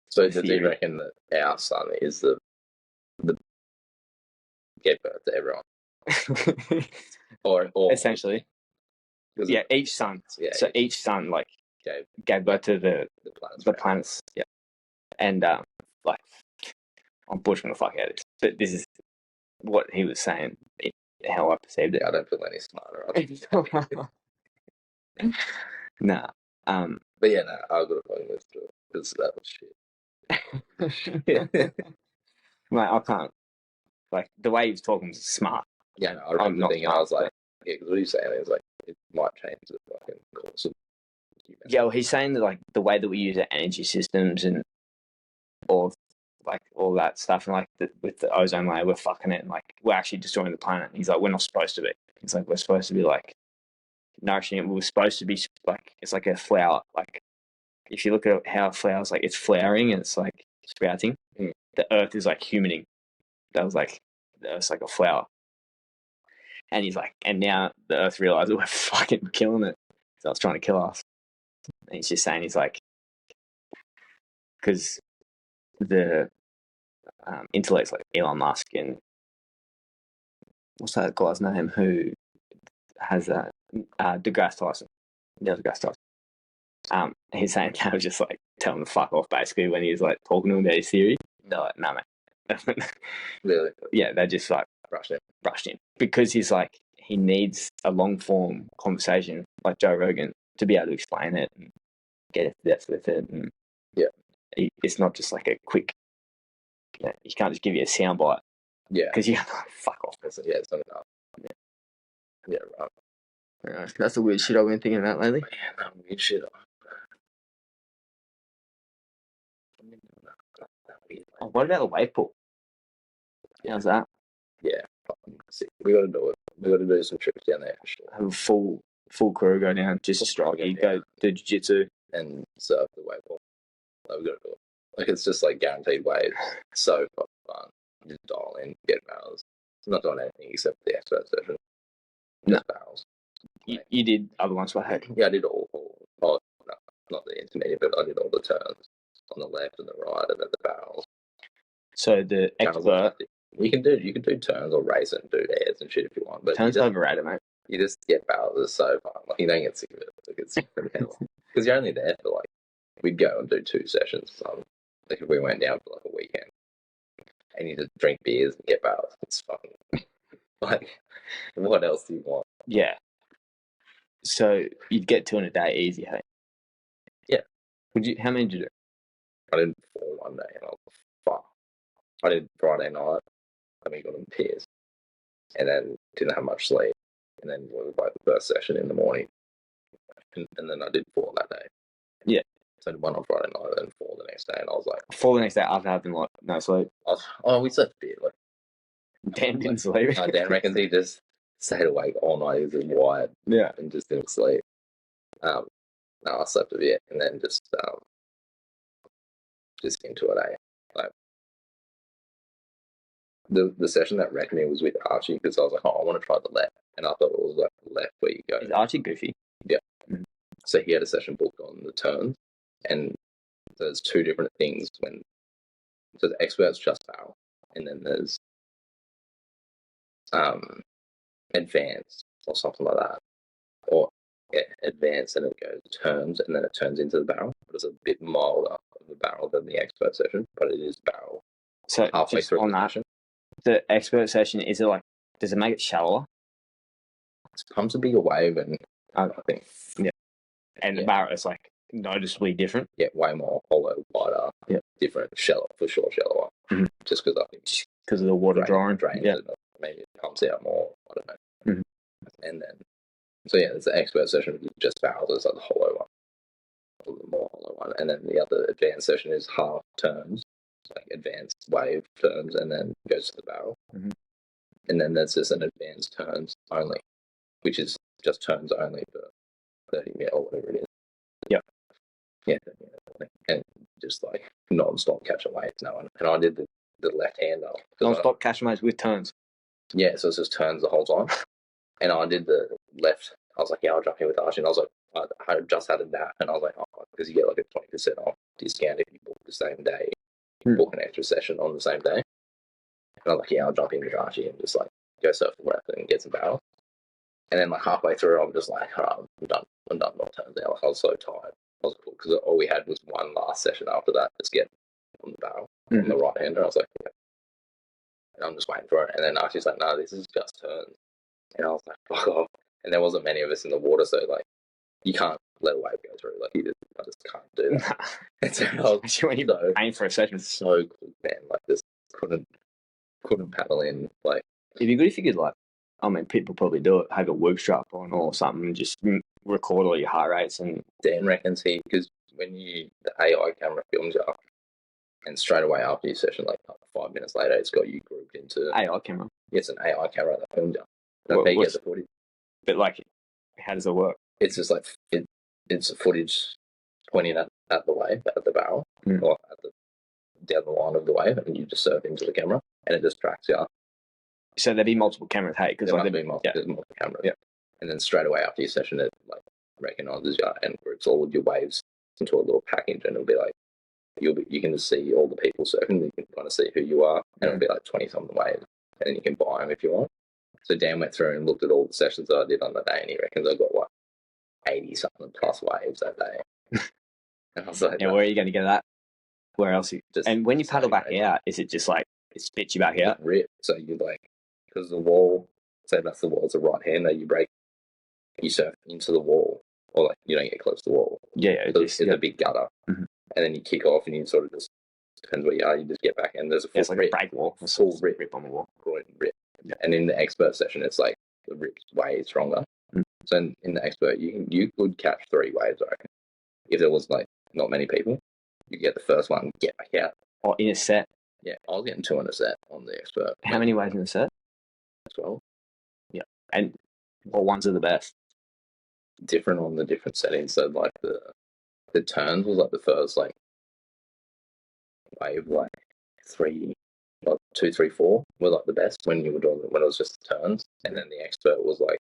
So does he reckon that our sun is the gave birth to everyone, or Essentially, yeah. Each son. Yeah. So each son like gave birth to the planets. planets. Yeah. And like, I'm butchering the fuck out of this, but this is what he was saying. How I perceived it. Yeah, I don't feel any smarter. Nah. But yeah, no, I got to fucking listen to it because that was shit. Like, I can't. Like, the way he was talking was smart. Yeah, no, I remember thinking, I was like, yeah, because what he's saying is like, it might change the fucking course of humanity. Yeah, well, he's saying that like the way that we use our energy systems and all that stuff, and like with the ozone layer, we're fucking it, and like we're actually destroying the planet. And he's like, we're not supposed to be. He's like, we're supposed to be like nourishing it. We're supposed to be like, it's like a flower. Like, if you look at how a flower's like, it's flowering and it's like sprouting. The earth is like humaning. That was like, the earth's like a flower. And he's like, and now the earth realizes we're fucking killing it. So it's trying to kill us. And he's just saying, he's like, because the intellects like Elon Musk and what's that guy's name who has deGrasse Tyson. Yeah, deGrasse Tyson. He's saying they were just like telling him to fuck off basically when he was like talking to him about his theory. They're like, no, mate. Really? Yeah, they just like brushed in because he's like, he needs a long form conversation like Joe Rogan to be able to explain it and get into depth with it. And yeah, it's not just like a quick. You know, you can't just give you a soundbite. Yeah, because you have to fuck off. Yeah, it's not enough. Yeah, right. Yeah, that's the weird shit I've been thinking about lately. Yeah, no, weird shit. Oh, what about the wave pool? How's that? Yeah, we got to do it. We got to do some trips down there for sure. Have a full crew go down, just a strike. You go do jiu-jitsu and surf the wave pool. Like, we got to do it. Like, it's just like guaranteed waves. So fun. Just dial in, get barrels. I'm not doing anything except the expert session. Just barrels. You did other ones, what heck? Yeah, I did all no, not the intermediate, but I did all the turns on the left and the right, and then the barrels. So the expert, you can do turns or race and do airs and shit if you want, but turns overrated, mate. You just get barrels. It's so fun. Like, you don't get sick of it. Like, it's pretty hell because you're only there for like, we'd go and do 2 sessions. Like if we went down for like a weekend, and you just drink beers and get barrels, it's fucking like, what else do you want? Yeah. So you'd get 2 in a day easy, hey? Yeah. How many did you do? I did 4 one day, and I was fuck. I did Friday night, and we got them pissed, and then didn't have much sleep, and then we were like the first session in the morning, and then I did 4 that day. Yeah. So I did 1 on Friday night, and then 4 the next day, and I was like, 4 the next day after having like no sleep. We slept a bit. Like, Dan didn't sleep. Dan reckons he just stayed awake all night. He was just wired, and just didn't sleep. No, I slept a bit, and then just into it. Like, the session that wrecked me was with Archie, because I was like, I want to try the left, and I thought it was like the left where you go. Is Archie goofy? Yeah. Mm-hmm. So he had a session booked on the turns, and there's 2 different things so the experts just barrel, and then there's advanced or something like that, or advanced and it goes turns and then it turns into the barrel, but it's a bit milder of the barrel than the expert session, but it is barrel. So halfway just through on that, the expert session, is it like, does it make it shallower? It pumps a bigger wave, and I think, yeah, and the barrel is like noticeably different. Yeah, way more hollow, wider, different, shallow for sure, shallower. Mm-hmm. Just because I think because of the water drains, yeah, maybe it pumps out more. I don't know. Mm-hmm. And then, so yeah, there's the expert session with just barrels. It's like the hollow one, the more hollow one, and then the other advanced session is half turns, like advanced wave turns, and then goes to the barrel. Mm-hmm. And then there's just an advanced turns only, which is just turns only for 30 minutes or whatever it is. Yeah. Yeah, and just like non-stop catching waves, no one. And I did the left-hander. Non-stop catching waves with turns. Yeah, so it's just turns the whole time. And I did the left. I was like, yeah, I'll jump in with Archie. And I was like, I just had a nap, and I was like, because you get like a 20% off discount if you book the same day. Book an extra session on the same day. And I was like, yeah, I'll jump in with Archie and just like go surf the rep and get some barrels. And then like halfway through, I'm just like, all right, I'm done. Not turns out. Like, I was so tired. I was cool because all we had was one last session after that. Just get on the barrel on the right hander. I was like, yeah. And I'm just waiting for it. And then Archie's like, no, this is just turns. And I was like, fuck off. And there wasn't many of us in the water, so like you can't let a wave go through. Like I just can't do that. And so I was Especially when you're paying for a session. so cool, man. Like just couldn't paddle in. Like it'd be good if you could like, I mean, people probably do it. Have a whoop strap on or something, and just record all your heart rates. And Dan reckons because when the AI camera films you, and straight away after your session, like 5 minutes later, it's got you grouped into AI camera. It's an AI camera that films you. That's how you get the footage. But like, how does it work? It's just like it's a footage pointing at the wave, at the barrel, or at the down the line of the wave, and you just surf into the camera, and it just tracks you. So there'd be multiple cameras, hey? Because there'd be multiple cameras. Yeah. And then straight away after your session, it like recognizes you and groups all of your waves into a little package, and it'll be like you can just see all the people surfing. You can kind of see who you are, and it'll be like 20-something waves, and then you can buy them if you want. So Dan went through and looked at all the sessions that I did on the day, and he reckons I got like 80-something plus waves that day. And I was like, where are you going to get that? Where else? And when you paddle back out, is it just like it spits you back out? Rip. So you like, because the wall, say that's the wall, it's a right hander, you surf into the wall, or like you don't get close to the wall. Yeah, so it's a big gutter, and then you kick off, and you sort of just depends where you are. You just get back, and there's a full it's like rip, a break wall, a full rip on the wall. Rip. Yeah. And in the expert session, it's like the rip's way stronger. So in the expert, you could catch 3 waves, I reckon. If there was like not many people, you get the first one, get back out. Or in a set? Yeah, I was getting 2 in a set on the expert. How many waves in a set? 12. Yeah. And what ones are the best? Different on the different settings. So like the turns was like the first like wave, like 3, like 2, 3, 4 were like the best when you were doing when it was just the turns, and then the expert was like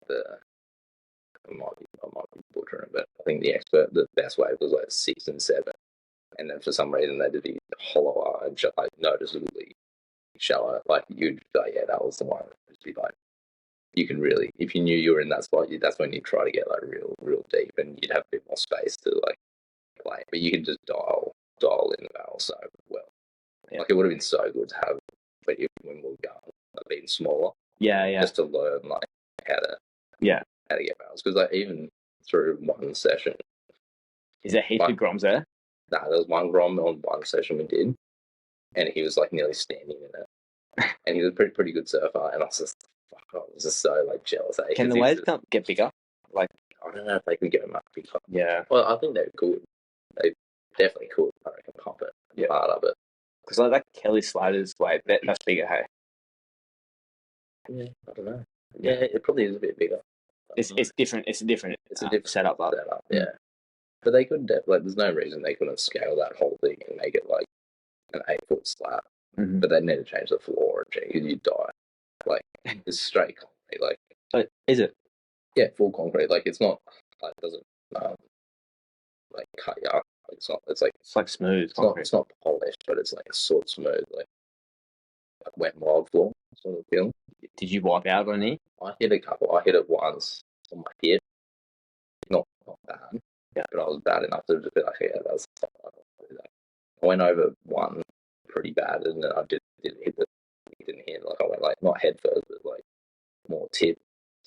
the I might be butchering it, but I think the expert, the best wave was like 6 and 7, and then for some reason they did the hollow and like noticeably shallow. Like you'd like, yeah, that was the one. It'd be like you can really, if you knew you were in that spot, that's when you try to get like real deep, and you'd have a bit more space to like play. But you can just dial in the barrel so well. Yeah. Like it would have been so good to have, but when we were going, like being smaller. Yeah. Just to learn like how to get barrels, because like even through one session, is there heaps of groms there? Nah, there was one grom on one session we did, and he was like nearly standing in it, and he was a pretty good surfer, and I was just so like jealous. Can the waves get bigger? Like I don't know if they can get much bigger. Yeah. Well, I think they could. They definitely could. I reckon pump it harder, but because like that Kelly Sliders wave, that's bigger. Hey. Yeah, I don't know. Yeah, it probably is a bit bigger. It's different. It's a different setup. Yeah, but they could like. There's no reason they couldn't scale that whole thing and make it like an 8-foot slab. But they need to change the floor because you die. Like it's straight concrete. Like is it? Yeah, full concrete. Like it's not like it doesn't like cut you up. It's not. It's like smooth. It's not polished, but it's like sort of smooth, like wet mild floor sort of feeling. Did you wipe out on any? I hit a couple. I hit it once on my hip. Not bad. Yeah, but I was bad enough to just be like, yeah, that's. I went over one pretty bad, and then I didn't hit it. Didn't hit. Like I went like not head first, but like more tip,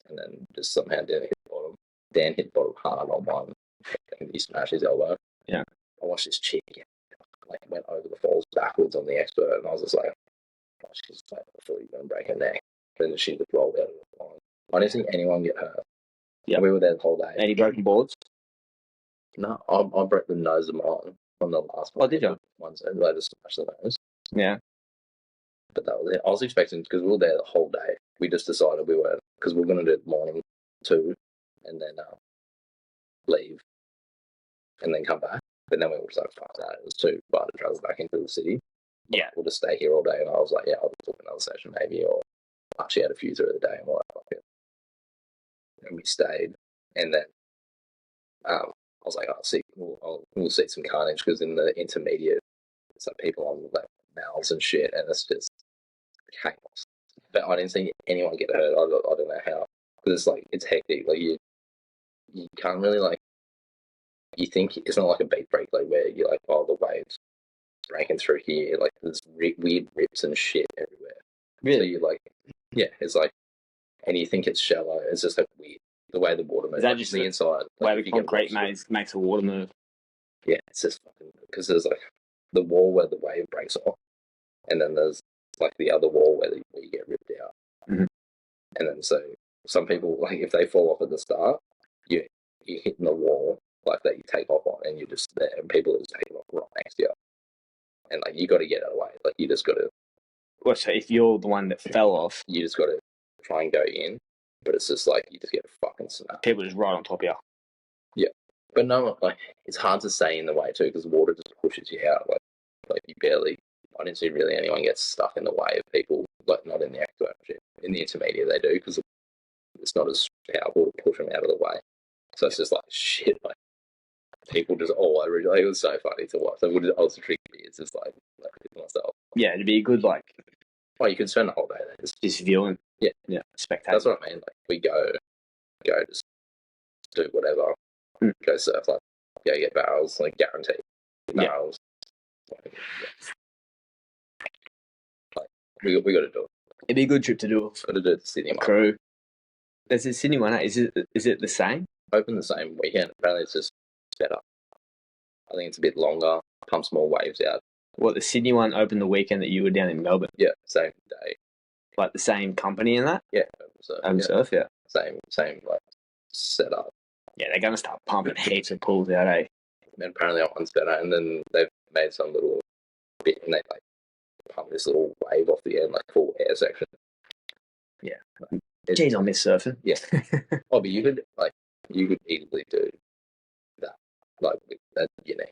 and then just somehow didn't hit bottom. Dan hit bottom hard on one, and he smashed his elbow. Yeah. I watched this chick like went over the falls backwards on the expert, and I was just like, oh, she's like fully going to break her neck. And then she just rolled out of the line. I didn't see anyone get hurt. Yeah, we were there the whole day. Any broken boards? No, I broke the nose of mine on the last one. Oh, did you? Once and they just smashed the nose. Yeah. But that was it. I was expecting, because we were there the whole day. We just decided we were, because we were going to do the morning 2 and then leave and then come back. But then we were just like, fuck that. It was too far to travel back into the city. Yeah. We'll just stay here all day. And I was like, yeah, I'll just book another session maybe, or actually had a few through the day and we're like, fuck it. And we stayed. And then I was like, we'll see some carnage, because in the intermediate, some people on like mouths and shit, and it's just chaos. But I didn't see anyone get hurt. I don't know how, because it's like it's hectic. Like you can't really like. You think it's not like a beat break, like where you're like, oh, the waves breaking through here, like there's weird rips and shit everywhere. Really? So you're like, yeah, it's like, and you think it's shallow. It's just like weird the way the water moves. Is that like, just the inside? Where Like, the concrete makes the water move. Yeah, it's just fucking because there's like the wall where the wave breaks off, and then there's like the other wall where you get ripped out. Mm-hmm. And then so some people, like if they fall off at the start, you're hitting the wall like that you take off on, and you're just there, and people are just taking off right next to you, and like you got to get out of the way. Like you just got to. Well, so if you're the one that fell off, you just got to try and go in, but it's just like you just get a fucking snap. People just right on top of you. Yeah, but no, like it's hard to stay in the way too because water just pushes you out. Like you barely. I didn't see really anyone get stuck in the way of people. Like not in the expert shit. In the intermediate they do because it's not as powerful to push them out of the way. So it's just like shit. Like people just all over. Like, it was so funny to watch. I was drinking beers, just like myself. Yeah, it'd be a good like. Oh, you could spend the whole day there. Just viewing. Yeah, spectating. That's what I mean. Like we go, just do whatever. Go surf, like go get barrels, like guaranteed barrels. Yeah. Like we got to do it. It'd be a good trip to do. Got to do the Sydney one. Crew. There's a Sydney one. Is it the same? Open the same weekend. Apparently, it's just better. I think it's a bit longer. Pumps more waves out. What, the Sydney one opened the weekend that you were down in Melbourne? Yeah, same day. Like the same company in that? Yeah, surf, yeah. Same like setup. Yeah, they're gonna start pumping heaps of pools out, eh? And apparently that one's better. And then they've made some little bit, and they like pump this little wave off the end, like full air section. Yeah. Jeez, I miss surfing. Yeah. Oh, but you could easily do that, like with that beginning.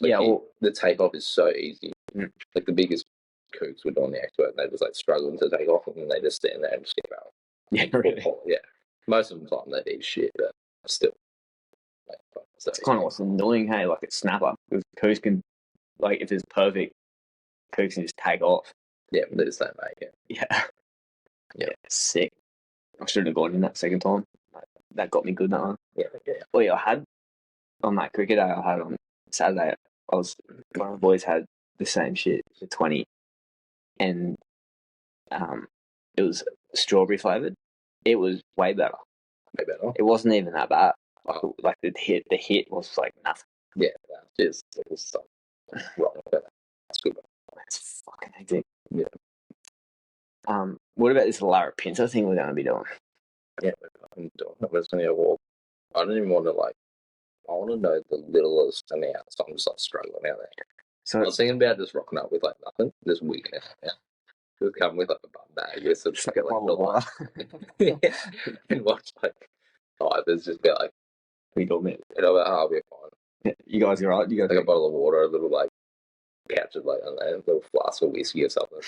Like yeah, well, the takeoff is so easy. Like the biggest kooks were doing the expert, and they was like struggling to take off, and then they just stand there and just get out. Yeah, really. Yeah. Most of the time they eat shit, but still. Like, so it's kind of what's annoying, hey? Like it's snapper. Because kooks can, like, if it's perfect, kooks can just tag off. Yeah, but they just don't make it. Yeah. Yeah, sick. I shouldn't have gone in that second time. That got me good, that one. Yeah. Well, yeah, I had on that cricket day I had on Saturday, one of the boys had the same shit for 20, and it was strawberry flavoured. It was way better. Way better? It wasn't even that bad. Oh. Like the hit was like nothing. Yeah, there's stuff wrong with it. That's good. It's fucking hectic. Yeah. What about this Lara Pinto thing we're going to be doing? Yeah, I'm doing it. It's going to walk. I don't even want to I want to know the littlest amount, so I'm just like struggling out there. So I was thinking about just rocking up with like nothing this weekend. Yeah. Just come with like a bum bag with some like a bottle of water. Yeah. And watch like there's just be like we don't mean I'll be fine. Yeah, you guys are right. You got like a bottle of water, a little like pouch of like I don't know, a little flask of whiskey or something.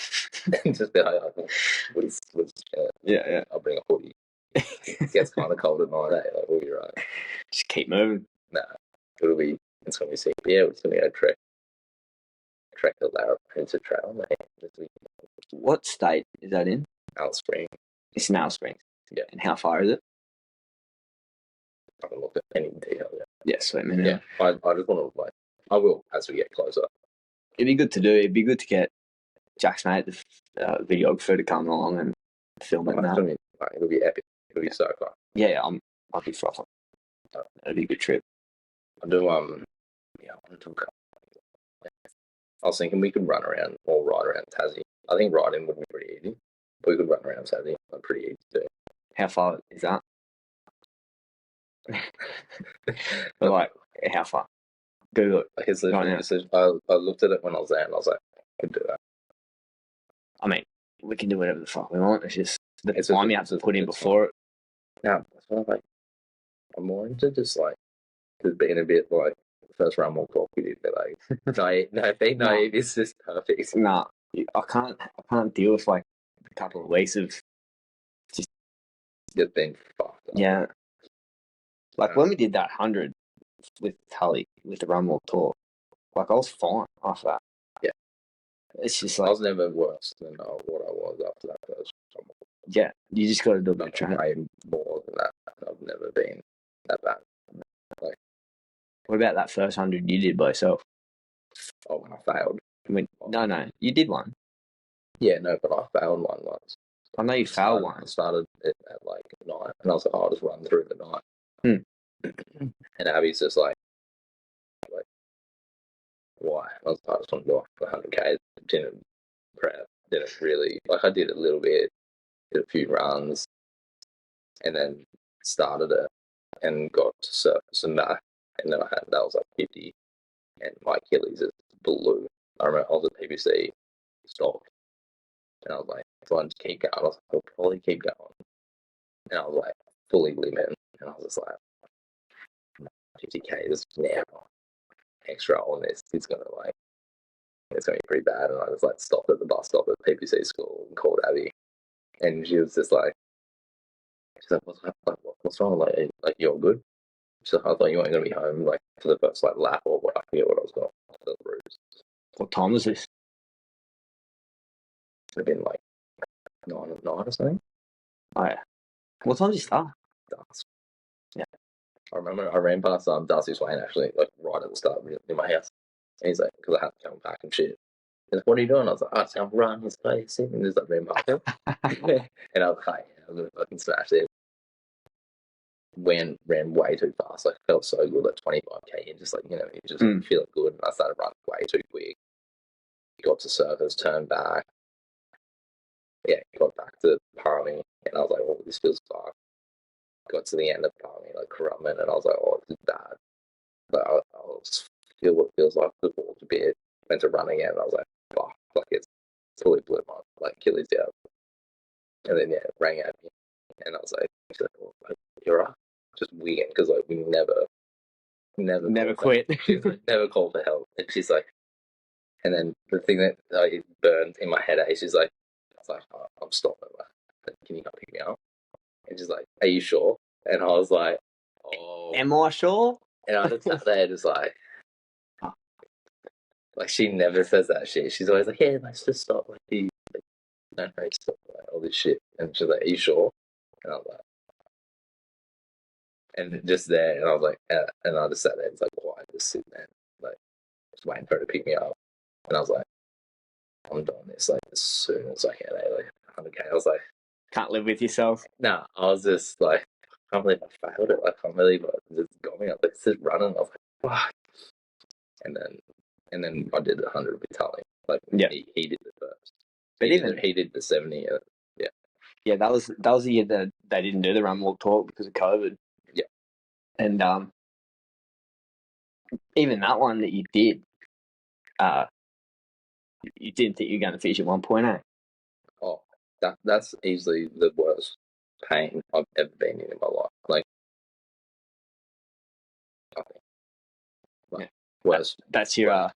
And just be like, yeah. I'll bring a hoodie. It gets kind of cold at night, eh? Like, we'll be right. Just keep moving. Nah, it's gonna be sick. Yeah, it's gonna go trek the Lara Pinto Trail, mate. What state is that in? Alice Springs. It's in Alice Springs. Yeah. And how far is it? I haven't looked at any detail yet. Yeah, sweet man. Yeah, I just want to I will as we get closer. It'd be good to do. It'd be good to get Jack's mate, the videographer, to come along and film it. It'll be epic. It'll be so fun. Yeah, I'll be frothing. It'll be a good trip. I do. I want to talk. I was thinking we could ride around Tassie. I think riding would be pretty easy. We could run around Tassie. I'm pretty easy to do. How far is that? But like, how far? Google it. Like it's literally I looked at it when I was there and I was like, I could do that. I mean, we can do whatever the fuck we want. It's just the time you have to put in before it. Yeah, that's what I'm more into just being a bit like the first round more talk we did, but like being naive is just perfect. Nah, I can't deal with like a couple of weeks of just being fucked up. Yeah. Like when we did that 100 with Tully with the run more talk, like I was fine after that. Yeah. It's just I like, was never worse than what I was after that first time. yeah, you just got to do a bit of Not training. way more than that. I've never been that bad. What about that first 100 you did by yourself? Oh, when I failed. No, you did one. Yeah, no, but I failed one once. I know you failed I one. started it at like 9, and I was like, I'll just run through the night. And Abby's just like, why? I was like, I just want to go off 100k. Didn't prep. Didn't really like. I did a little bit, did a few runs, and then started it and got to surface and back. And then that was like 50, and my Achilles is blue. I remember I was at PBC, stopped, and I was like, if I just keep going, I was like, I'll probably keep going. And I was like, fully limit, and I was just like, 50k is now extra on this. It's gonna be pretty bad. And I just like stopped at the bus stop at PPC school and called Abby, and she was just like, she's like, what's wrong? Like you're good. She's like, I thought you weren't gonna be home like for the first like lap or what. I forget what I was going for the routes. What time was this? It'd have been like 9 or something. Oh, yeah. What time did you start? Dusk. Yeah. I remember I ran past Darcy Swain actually, like right at the start in my house. And he's like, because I had to come back and shit. He's like, what are you doing? I was like, oh, I'm running this place. And there's like ran past him. And I was like, yeah, I'm gonna fucking smash it. Ran way too fast. Like felt so good at 25k and just like, you just feeling good. And I started running way too quick. Got to surface, turned back. Yeah, got back to Parliament, and I was like, oh, this feels fucked. Got to the end of Parliament, like Crumman, and I was like, oh, this is bad. But I'll just feel what it feels like to walk a bit, went to run again, and I was like, fuck, like it's fully blew my like Achilles out. And then yeah, rang at me, and I was like, oh, you're right. Just weird because like we never quit. She's like, never called for help, and she's like, and then the thing that like, burned in my head, she's like, I was like, oh, I'm stopping. Like, can you not pick me up? And she's like, are you sure? And I was like, oh. Am I sure? And I just sat there just like she never says that shit. She's always like, yeah, let's just stop. Like, you don't know, stop like, all this shit. And she's like, are you sure? And I was like, and just there, and I was like, and I just sat there, it's like, quiet, just sitting there, like, just waiting for her to pick me up. And I was like, I'm doing this like as soon as I can, like 100k. I was like, can't live with yourself. No, I was just like, I can't believe I failed it. I can't believe it just got me. I was like, just running. I was like, fuck. And then I did 100 with Tully. Like, yeah, he did the first. But he did the 70. Yeah. Yeah, that was the year that they didn't do the run walk talk because of COVID. Yeah. And even that one that you did, you didn't think you were going to finish at 1.8. Oh, that's easily the worst pain I've ever been in my life. Like, nothing. Like, worst. That's your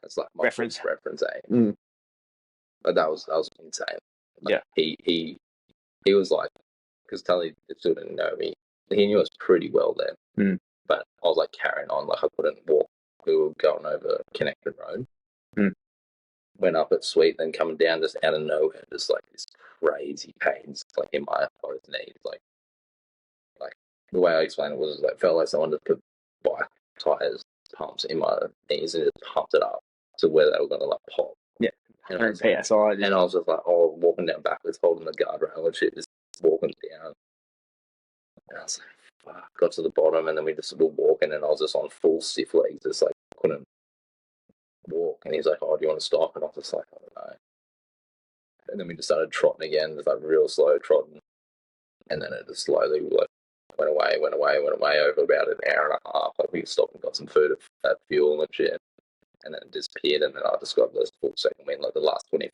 that's like my reference. A. But that was insane. Like, yeah. He was like, because Tully still didn't know me. He knew us pretty well then. But I was like carrying on, like I couldn't walk. We were going over Connected Road. Went up at Sweet, then coming down just out of nowhere, just like this crazy pains like in my both knees. Like the way I explained it was like felt like someone just put bike tires pumps in my knees and just pumped it up to where they were gonna like pop. Yeah. And I was just like, oh, walking down backwards, holding the guardrail and shit, just walking down. And I was like, fuck, got to the bottom, and then we just were walking, and I was just on full stiff legs, just like couldn't walk. And he's like, oh, do you want to stop? And I was just like, I don't know. And then we just started trotting again, just like real slow trotting. And then it just slowly like went away over about an hour and a half. Like we stopped and got some food at fuel and shit. And then it disappeared, and then I just got this full second win, like the last 20,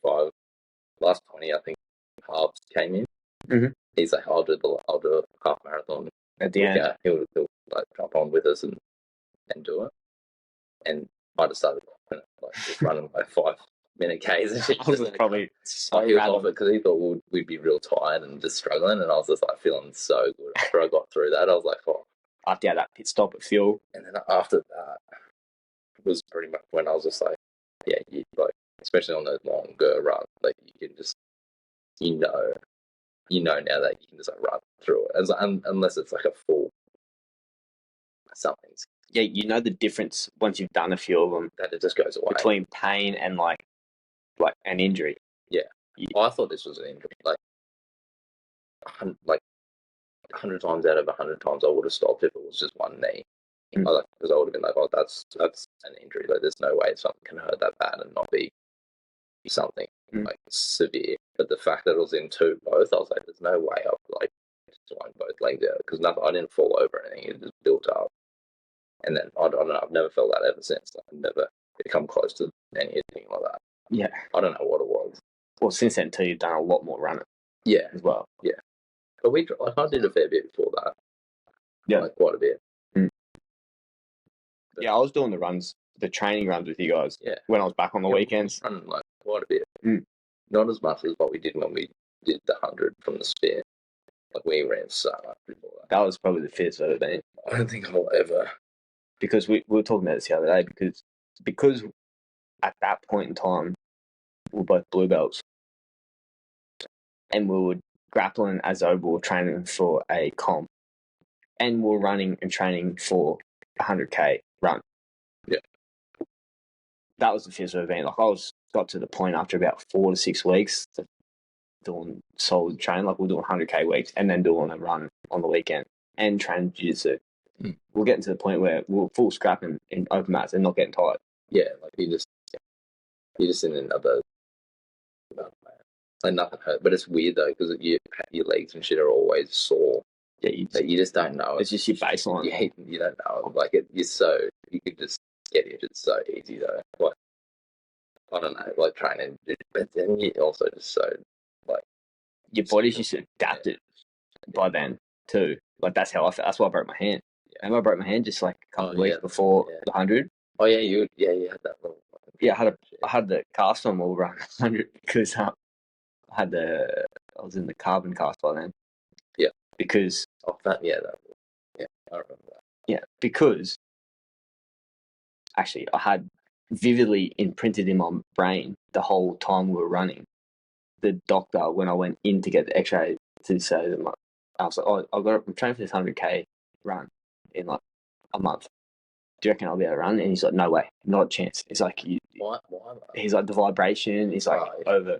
I think, halves came in. He's like, I'll do a half marathon at the end. He'll like jump on with us and do it. And I just started like just running like 5-minute Ks and shit. I was probably so he was off it because he thought we'd be real tired and just struggling, and I was just like feeling so good after I got through that. I was like, oh. After that pit stop at fuel, and then after that was pretty much when I was just like, yeah, especially on those longer runs, like you can just, you know now that you can just like run through it, unless it's like a full something Yeah, you know the difference once you've done a few of them that it just goes away. between pain and like an injury. Yeah. I thought this was an injury. Like 100 times out of 100 times, I would have stopped if it was just one knee. Because I would have been like, oh, that's an injury. Like, there's no way something can hurt that bad and not be something like severe. But the fact that it was in both, I was like, there's no way I've like swung both legs out, because I didn't fall over or anything. It just built up, and then I don't know. I've never felt that ever since. Like, I've never come close to anything like that. Yeah, I don't know what it was. Well, since then too, you've done a lot more running. Yeah, as well. Yeah, but I did a fair bit before that. Yeah, like quite a bit. Yeah, I was doing the training runs with you guys. Yeah, when I was back on the weekends, running like quite a bit. Not as much as what we did when we did the 100 from the spear. Like, we ran so much before that. That was probably the fittest I've ever been. I don't think I'll ever. Because we were talking about this the other day. Because at that point in time, we were both blue belts, and we were grappling as though we were training for a comp, and we were running and training for 100k run. Yeah, that was the fittest I've ever been. Like, got to the point after about 4 to 6 weeks of doing solid training. Like, we're doing 100k weeks and then doing a run on the weekend and training jiu-jitsu. We're getting to the point where we're full scrapping in open mats and not getting tired. Yeah, like you're just in another. Like, nothing hurt, but it's weird though, because your legs and shit are always sore. Yeah, you just don't know. It's just your baseline. Yeah, you don't know. Like, you could just get injured so easy though. Like, I don't know, like training, but then you also just so like your body's just adapted by then too. Like, that's how I felt. That's why I broke my hand. Yeah. And I broke my hand just like a couple of weeks before the 100. Oh yeah, you had that little. Yeah, I had the cast on while we ran 100 because I was in the carbon cast by then. Yeah. Because I remember that. Yeah, because actually I had vividly imprinted in my brain the whole time we were running. The doctor, when I went in to get the X-ray, to say that I was like, oh, I'm training for this 100k run in like a month. Do you reckon I'll be able to run? And he's like, no way, not a chance. He's like, why? He's like, the vibration is like over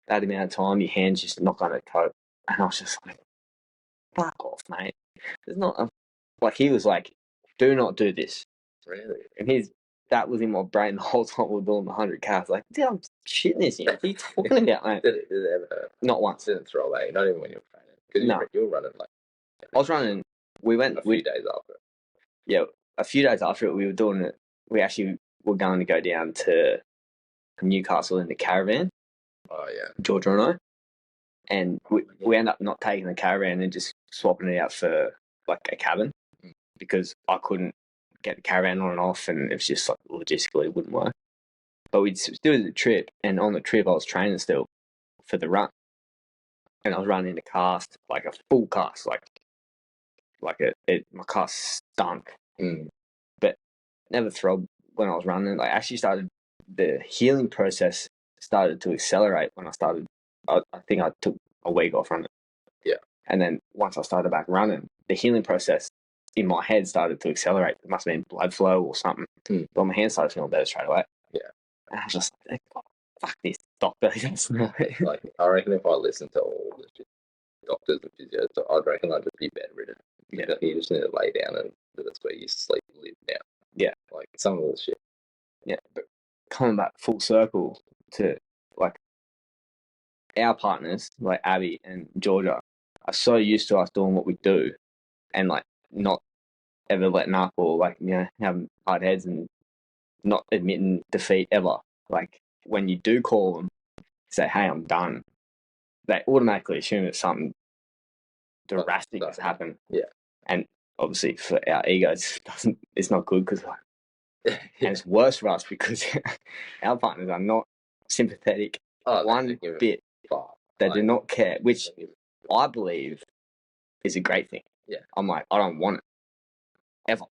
that amount of time, your hand's just not going to cope. And I was just like, fuck off, mate. There's not like, he was like, do not do this. Really? And that was in my brain the whole time we were doing the 100k. I was like, dude, I'm shitting this in. What are you talking about, mate? Did it ever hurt? Not once. It didn't throw away, not even when you were training. Because you were running like. I was running. We went a few days after it. Yeah, a few days after it, we were doing it. We actually were going to go down to Newcastle in the caravan. Oh yeah, Georgia and I, and we ended up not taking the caravan and just swapping it out for like a cabin because I couldn't get the caravan on and off, and it was just like logistically it wouldn't work. But we still did the trip, and on the trip I was training still for the run, and I was running the cast, like a full cast, like my cast stunk, but never throbbed when I was running. Like, actually started the healing process started to accelerate when I started. I think I took a week off running. Yeah, and then once I started back running, the healing process in my head started to accelerate. It must have been blood flow or something. But my hand started feeling better straight away. Yeah, and I was just like, fuck this doctor. Like, I reckon if I listened to all the doctors and physios, I'd reckon I'd just be bedridden. Yeah, you just need to lay down, and that's where you sleep and live now. Yeah, like some of the shit. Yeah, but coming back full circle to like our partners, like Abby and Georgia, are so used to us doing what we do, and like not ever letting up or like, you know, having hard heads and not admitting defeat ever. Like, when you do call them, say, "Hey, I'm done," they automatically assume that something drastic has happened. Yeah, and obviously for our egos, it's not good because and it's worse for us because our partners are not sympathetic one bit. They do not care, which I believe is a great thing. Yeah, I'm like, I don't want it ever.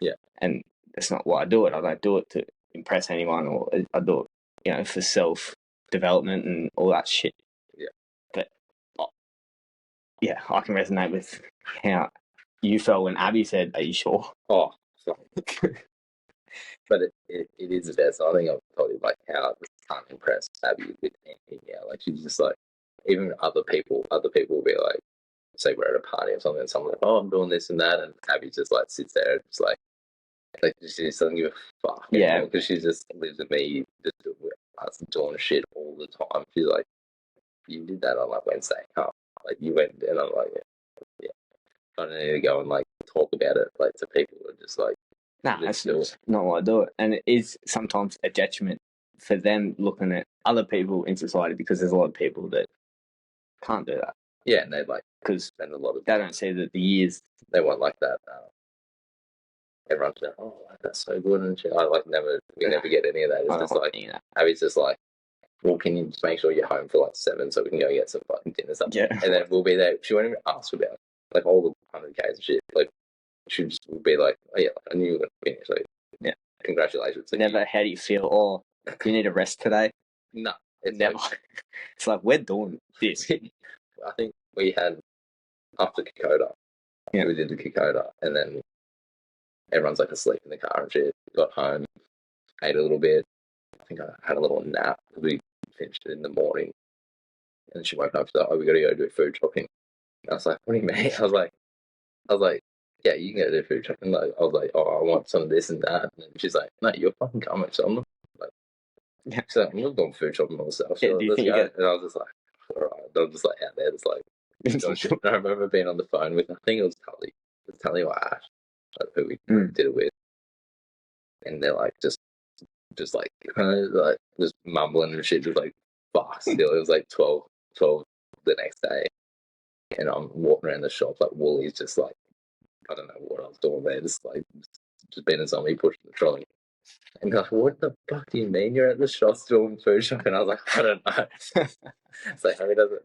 Yeah, and that's not why I do it. I don't do it to impress anyone, or I do it for self-development and all that shit. Yeah. But, yeah, I can resonate with how you felt when Abby said, "Are you sure?" Oh, but it is the best. I think I've told you like how I just can't impress Abby with anything. Yeah, like she's just like, even other people will be like, say we're at a party or something, and someone's like, "Oh, I'm doing this and that," and Abby just like sits there and just like she just doesn't give a fuck. Yeah, because she just lives with me, just doing shit all the time. She's like, "You did that on like Wednesday, huh? Like you went," and I'm like, "Yeah." I don't need to go and like talk about it like to people who are just like, nah, that's not why I do it, and it is sometimes a detriment for them looking at other people in society because there's a lot of people that can't do that. Yeah, and they like because spend a lot of they don't see that the years they want like that. Everyone's like, "Oh, that's so good," and shit. We never get any of that. It's just like Abby's just like, "Well, can you just make sure you're home for like 7 so we can go get some fucking dinner stuff?" Yeah, and then we'll be there. She won't even ask about like all the 100Ks and shit. Like she just will be like, "Oh yeah, I knew you were gonna finish." Like, yeah, congratulations. Never. How do you feel? Oh, do you need a rest today? No, it's never. It's like we're doing this. I think we had after Kogar. Yeah, we did the Kogar, and then everyone's like asleep in the car and shit. Got home, ate a little bit. I think I had a little nap because we finished it in the morning. And she woke up. She's like, "Oh, we got to go do food shopping." And I was like, "What do you mean?" I was like, "Yeah, you can go do food shopping." Like, I was like, "Oh, I want some of this and that." And she's like, "No, you're fucking coming." So I'm not like, so I'm not going food shopping myself. So do you think you get? And I was just like, all right. I was just like out there, just like. I remember being on the phone with, I think it was Tully. It was Tully or Ash, like, who we did it with. And they're like, just like, like, just mumbling and shit, just like, fuck, still. It was like 12 the next day. And I'm walking around the shop, like, Woolies, just like, I don't know what I was doing there, just like, just being somebody pushing the trolley. And they're like, "What the fuck do you mean you're at the shop doing food shopping?" And I was like, "I don't know." It's like, Abby doesn't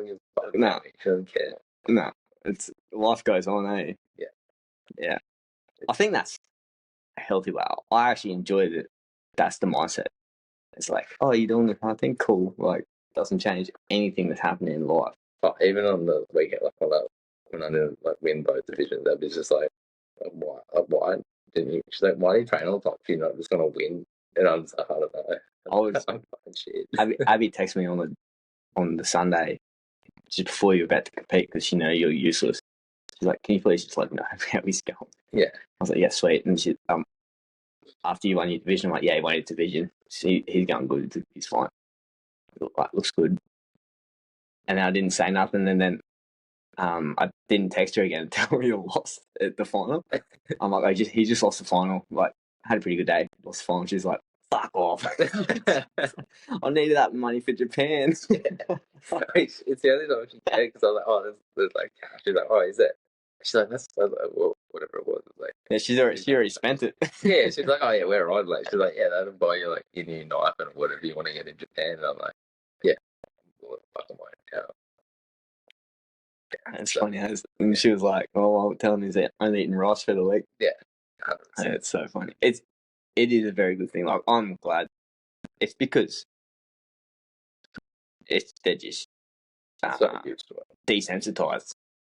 give a fuck. No. She doesn't care. No, it's life goes on, eh? Yeah. Yeah. I think that's a healthy way. I actually enjoy that. That's the mindset. It's like, oh, you're doing this kind thing, cool. Like, doesn't change anything that's happening in life. But even on the weekend, like when I didn't like win both divisions, that was just like, why didn't you? She's like, "Why do you train all the time? You're not just gonna win." And I'm just like, I don't know. I'm fucking shit. Abby texted me on the Sunday just before you're about to compete because she know you're useless. She's like, "Can you please just let me know how he's going?" Yeah. I was like, "Yeah, sweet." And she after you won your division, I'm like, "Yeah, he won his division. He's going good. He's fine. Looks good." And then I didn't say nothing, and then I didn't text her again until we lost at the final. I'm like, he just lost the final. Like, had a pretty good day. Lost the final. She's like, "Fuck off." I needed that money for Japan. It's the only time she cared because I was like, "Oh, there's like cash." She's like, "Oh, is it?" She's like, "That's like, well, whatever it was." Like, yeah, she already spent it. Yeah, she's like, "Oh yeah, we're on." Like, she's like, "Yeah, that'll buy you like your new knife and whatever you want to get in Japan." And I'm like, "Yeah, well, fucking my account." It's funny, and she was like, "Oh, I'm telling me that I'm eating rice for the week." Yeah, it's so funny. It is a very good thing. Like, I'm glad. It's because they're just desensitized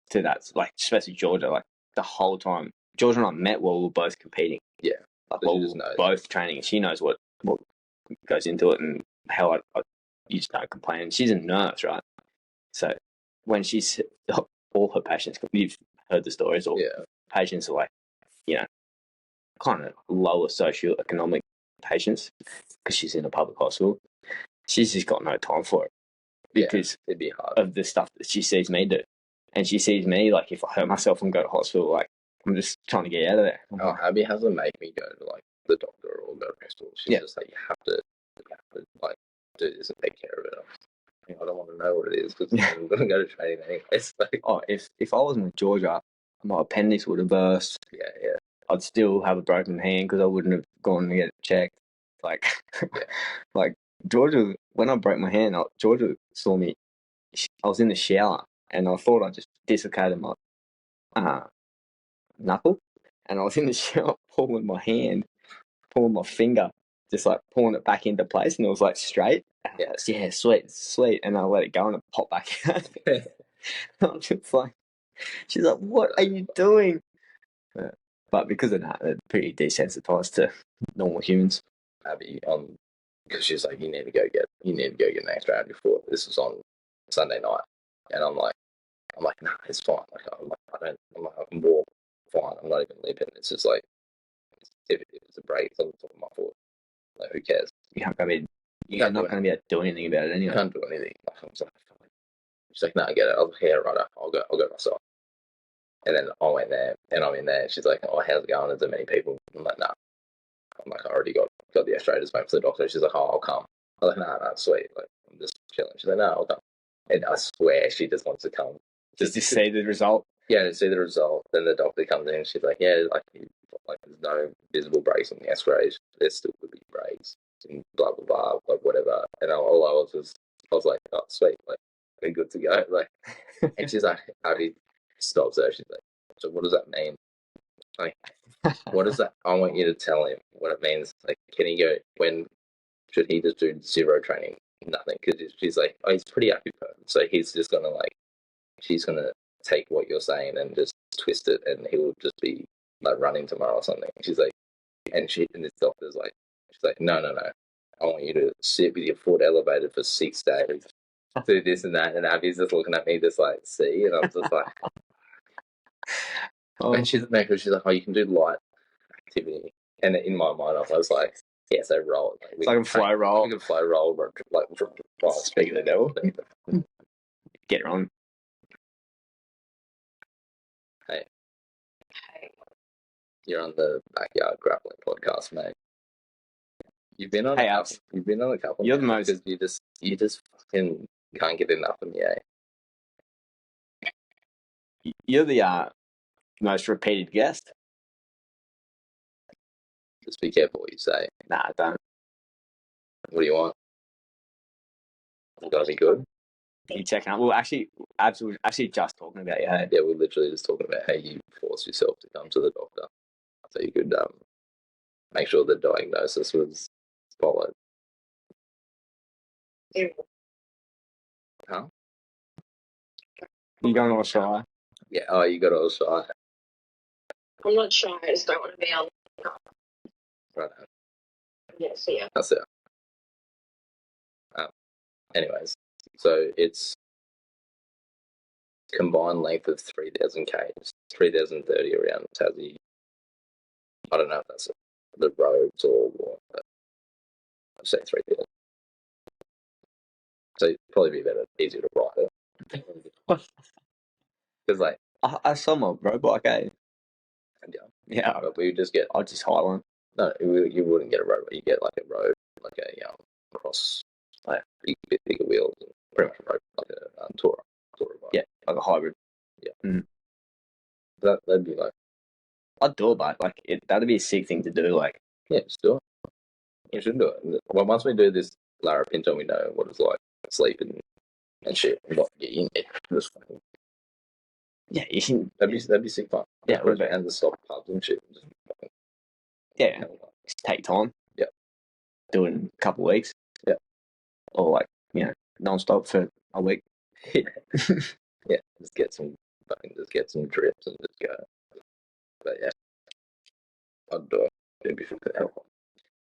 to that. Like, especially Georgia. Like, the whole time, Georgia and I met while we were both competing. Yeah, like while we were both training. She knows what goes into it and how I you just don't complain. She's a nurse, right? So when she's all her patients, you've heard the stories. All patients are like, kind of lower socioeconomic patients because she's in a public hospital. She's just got no time for it because it'd be hard of the stuff that she sees me do, and she sees me like if I hurt myself and go to hospital, like I'm just trying to get out of there. Abby hasn't made me go to like the doctor or go to hospital. She's just like, you have to like do this and take care of it. I don't want to know what it is because I'm going to go to training anyway. So. If I wasn't with Georgia, my appendix would have burst. Yeah. I'd still have a broken hand because I wouldn't have gone to get it checked. Like, like Georgia, when I broke my hand, Georgia saw me. I was in the shower and I thought I just dislocated my knuckle, and I was in the shower pulling my finger just like pulling it back into place, and it was like straight. Yeah. Yeah, sweet. And I let it go, and it popped back out. I'm just like, she's like, "What are you doing?" But because of that, they're pretty desensitized to normal humans. Abby, because she's like, you need to go get an X-ray on your foot. This was on Sunday night, and I'm like, nah, it's fine. Like, I can walk fine. I'm not even limping. It's just like, if it's a break, it's on the top of my foot. Like, who cares? You're not going to be able to do anything about it I anyway. can't do anything. Like, I'm just like, she's like, no, I get it. I was like, yeah, right. I'll go myself. And then I went there, and I'm in there. She's like, oh, how's it going? Is there many people? I'm like, nah. I'm like, I already got the X-ray. Just waiting for the doctor. She's like, oh, I'll come. I'm like, nah, sweet. Like, I'm just chilling. She's like, no, I'll come. And I swear she just wants to come. Just to see the result. Yeah, to see the result. Then the doctor comes in and she's like, yeah, like there's no visible breaks on the X-rays. There still could be breaks and blah, blah, blah, like whatever. And all I was like, oh, sweet. Like, we're good to go. Like, and she's like, Abby stops her. She's like, so what does that mean? Like, what is that? I want you to tell him what it means. Like, can he go, when should he just do zero training? Nothing. Because she's like, oh, he's a pretty active person. So he's just going to she's going to take what you're saying and just twist it, and he will just be like running tomorrow or something. She's like, and this doctor's like, she's like, no. I want you to sit with your foot elevated for 6 days, do this and that. And Abby's just looking at me, just like, see? And I'm just like, and she's like, oh, you can do light activity. And in my mind, I was like, yeah, so roll. Like, it's like a flow roll. We can flow roll, like, Speak of the devil. Get her on. Hey. You're on the Backyard Grappling Podcast, mate. You've been on a couple. You're the most. Because you just fucking can't get enough of me, eh? You're the most repeated guest. Just be careful what you say. Nah, I don't. What do you want? It's gotta be good. You checking out? Well, actually just talking about you. Hey? Yeah, we're literally just talking about how you forced yourself to come to the doctor so you could make sure the diagnosis was followed. Huh? You going all shy? Yeah. Oh, you got all shy. I'm not shy. I just don't want to be on. Right. Yes, yeah. That's it. Anyways, so it's combined length of 3,000 k's, 3,030 around Tassie. I don't know if that's the roads or what, but I'd say 3,000. So it'd probably be easier to ride it. Because like I saw my road bike, eh? Yeah. But we would just get. I'll just hire one. No, you wouldn't get a road. You get like a road, like a cross, like bigger wheels, and pretty much a road, like a tourer bike. Yeah, like a hybrid. Yeah. Mm. That'd be like. I'd do it, but like that'd be a sick thing to do. Like, yeah, just do it. We should do it. Well, once we do this Lara Pinto, we know what it's like sleeping and shit. And not get in there. Just fucking. Yeah, you can. That'd be sick fun. Yeah, and the stop pubs and shit. Just yeah, just take time. Yeah, do it in a couple of weeks. Yeah, or like non-stop for a week. Yeah, just get some trips and just go. But yeah, I'd do it. It'd be fucking hell.